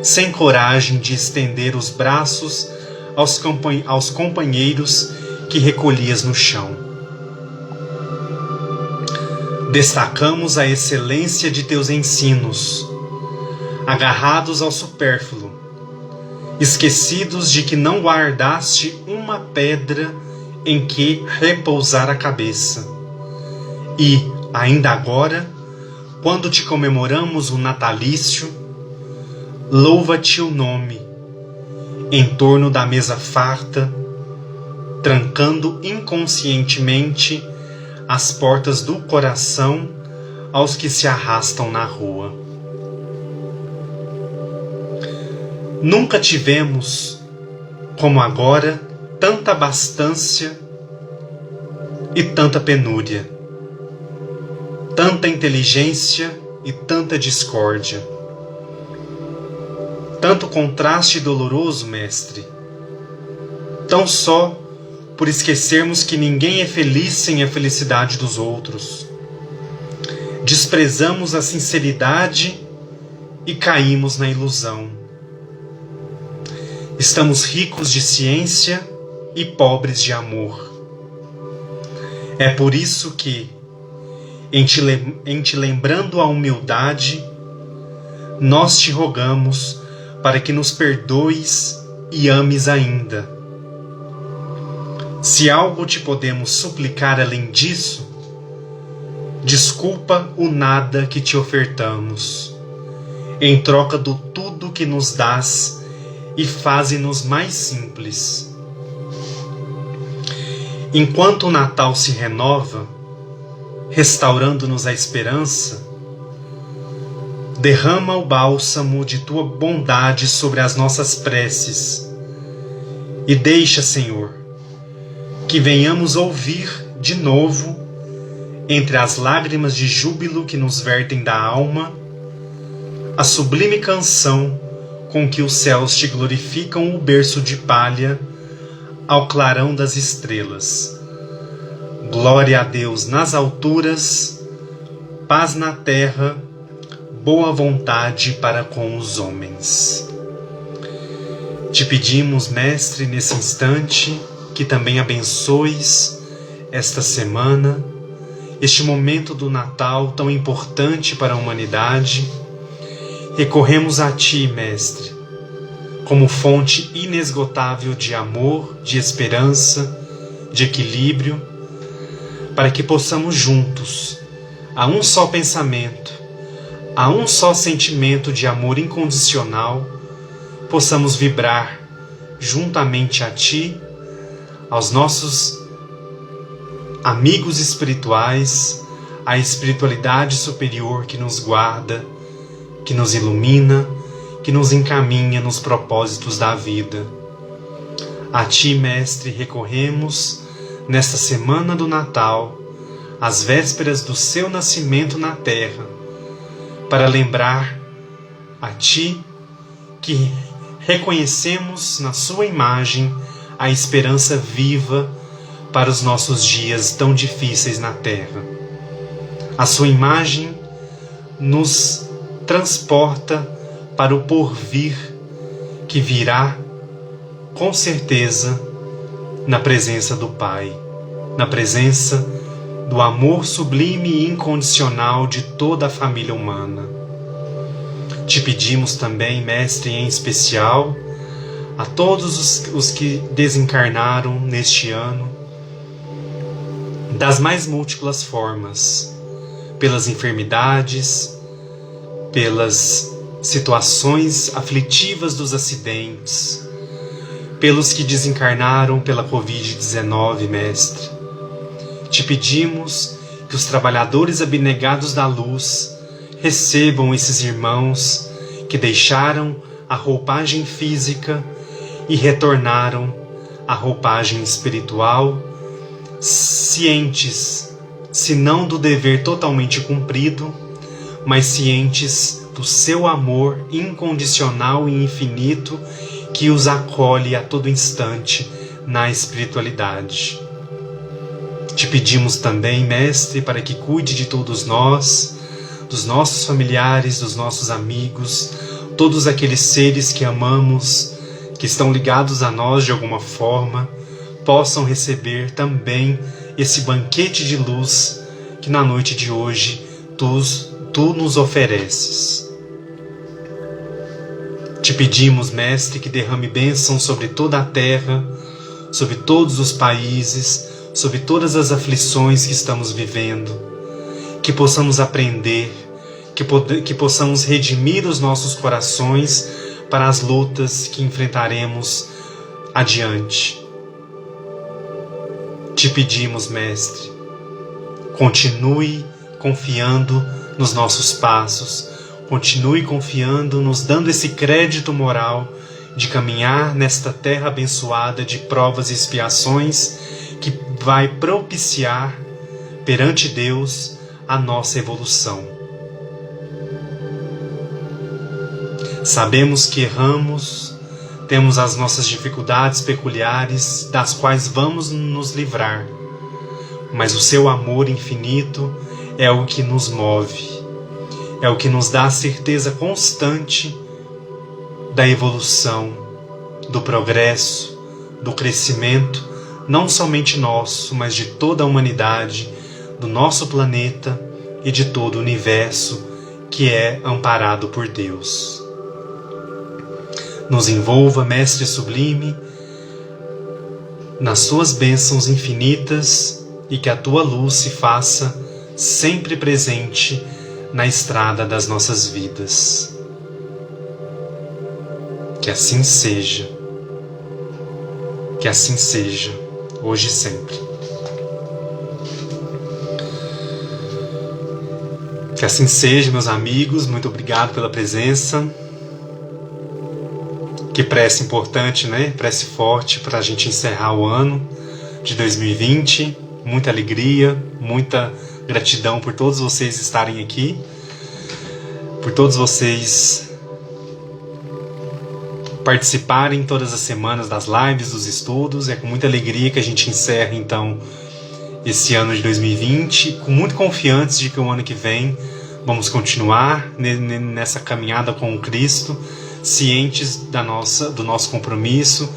Speaker 1: sem coragem de estender os braços aos companheiros que recolhias no chão. Destacamos a excelência de teus ensinos, agarrados ao supérfluo, esquecidos de que não guardaste uma pedra em que repousar a cabeça. E, ainda agora, quando te comemoramos o natalício, louva-te o nome, em torno da mesa farta, trancando inconscientemente as portas do coração aos que se arrastam na rua. Nunca tivemos, como agora, tanta abastância e tanta penúria, tanta inteligência e tanta discórdia, tanto contraste doloroso, mestre, tão só por esquecermos que ninguém é feliz sem a felicidade dos outros. Desprezamos a sinceridade e caímos na ilusão. Estamos ricos de ciência e pobres de amor. É por isso que, em te lembrando a humildade, nós te rogamos para que nos perdoes e ames ainda. Se algo te podemos suplicar além disso, desculpa o nada que te ofertamos, em troca do tudo que nos dás, e faze-nos mais simples. Enquanto o Natal se renova, restaurando-nos a esperança, derrama o bálsamo de tua bondade sobre as nossas preces e deixa, Senhor, que venhamos ouvir de novo, entre as lágrimas de júbilo que nos vertem da alma, a sublime canção com que os céus te glorificam o berço de palha ao clarão das estrelas. Glória a Deus nas alturas, paz na terra, boa vontade para com os homens. Te pedimos, Mestre, nesse instante, que também abençoes esta semana, este momento do Natal tão importante para a humanidade. Recorremos a Ti, Mestre, como fonte inesgotável de amor, de esperança, de equilíbrio, para que possamos juntos, a um só pensamento, a um só sentimento de amor incondicional, possamos vibrar juntamente a Ti, aos nossos amigos espirituais, à espiritualidade superior que nos guarda, que nos ilumina, que nos encaminha nos propósitos da vida. A Ti, Mestre, recorremos nesta semana do Natal, às vésperas do seu nascimento na terra, para lembrar a Ti que reconhecemos na Sua imagem a esperança viva para os nossos dias tão difíceis na terra. A Sua imagem nos transporta para o porvir que virá, com certeza, na presença do Pai, na presença do amor sublime e incondicional de toda a família humana. Te pedimos também, Mestre, em especial, a todos os que desencarnaram neste ano, das mais múltiplas formas, pelas enfermidades, pelas situações aflitivas dos acidentes, pelos que desencarnaram pela Covid-19, Mestre. Te pedimos que os trabalhadores abnegados da luz recebam esses irmãos que deixaram a roupagem física e retornaram à roupagem espiritual, cientes, se não do dever totalmente cumprido, mas cientes do seu amor incondicional e infinito que os acolhe a todo instante na espiritualidade. Te pedimos também, Mestre, para que cuide de todos nós, dos nossos familiares, dos nossos amigos, todos aqueles seres que amamos, que estão ligados a nós de alguma forma, possam receber também esse banquete de luz que na noite de hoje Tu nos ofereces. Te pedimos, Mestre, que derrame bênção sobre toda a terra, sobre todos os países, sobre todas as aflições que estamos vivendo, que possamos aprender, que possamos redimir os nossos corações para as lutas que enfrentaremos adiante. Te pedimos, Mestre, continue confiando nos nossos passos, continue confiando, nos dando esse crédito moral de caminhar nesta terra abençoada de provas e expiações que vai propiciar perante Deus a nossa evolução. Sabemos que erramos, temos as nossas dificuldades peculiares, das quais vamos nos livrar, mas o Seu amor infinito é o que nos move, é o que nos dá a certeza constante da evolução, do progresso, do crescimento, não somente nosso, mas de toda a humanidade, do nosso planeta e de todo o universo que é amparado por Deus. Nos envolva, Mestre Sublime, nas Suas bênçãos infinitas e que a Tua luz se faça sempre presente na estrada das nossas vidas. Que assim seja. Que assim seja, hoje e sempre. Que assim seja, meus amigos. Muito obrigado pela presença. Que prece importante, né? Prece forte para a gente encerrar o ano de 2020. Muita alegria, muita gratidão por todos vocês estarem aqui, por todos vocês participarem todas as semanas das lives, dos estudos. É com muita alegria que a gente encerra então esse ano de 2020, com muito confiantes de que o ano que vem vamos continuar nessa caminhada com o Cristo, cientes do nosso compromisso,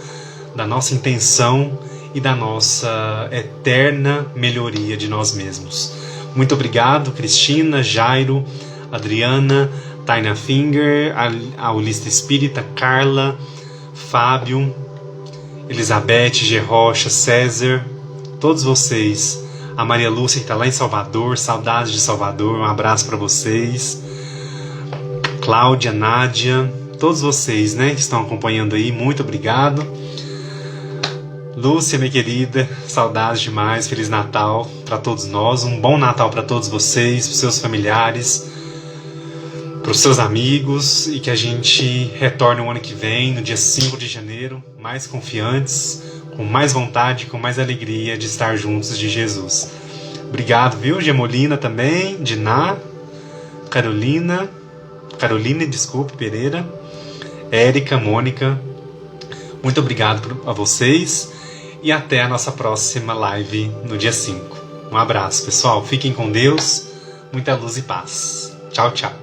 Speaker 1: da nossa intenção e da nossa eterna melhoria de nós mesmos. Muito obrigado, Cristina, Jairo, Adriana, Taina Finger, a Holista Espírita, Carla, Fábio, Elizabeth, G. Rocha, César, todos vocês. A Maria Lúcia, que está lá em Salvador, saudades de Salvador, um abraço para vocês. Cláudia, Nádia, todos vocês, né, que estão acompanhando aí, muito obrigado. Lúcia, minha querida, saudades demais, Feliz Natal para todos nós, um bom Natal para todos vocês, para os seus familiares, para os seus amigos, e que a gente retorne o ano que vem, no dia 5 de janeiro, mais confiantes, com mais vontade, com mais alegria de estar juntos de Jesus. Obrigado, viu? Gemolina também, Diná, Caroline, desculpe, Pereira, Érica, Mônica. Muito obrigado a vocês e até a nossa próxima live no dia 5. Um abraço, pessoal. Fiquem com Deus. Muita luz e paz. Tchau, tchau.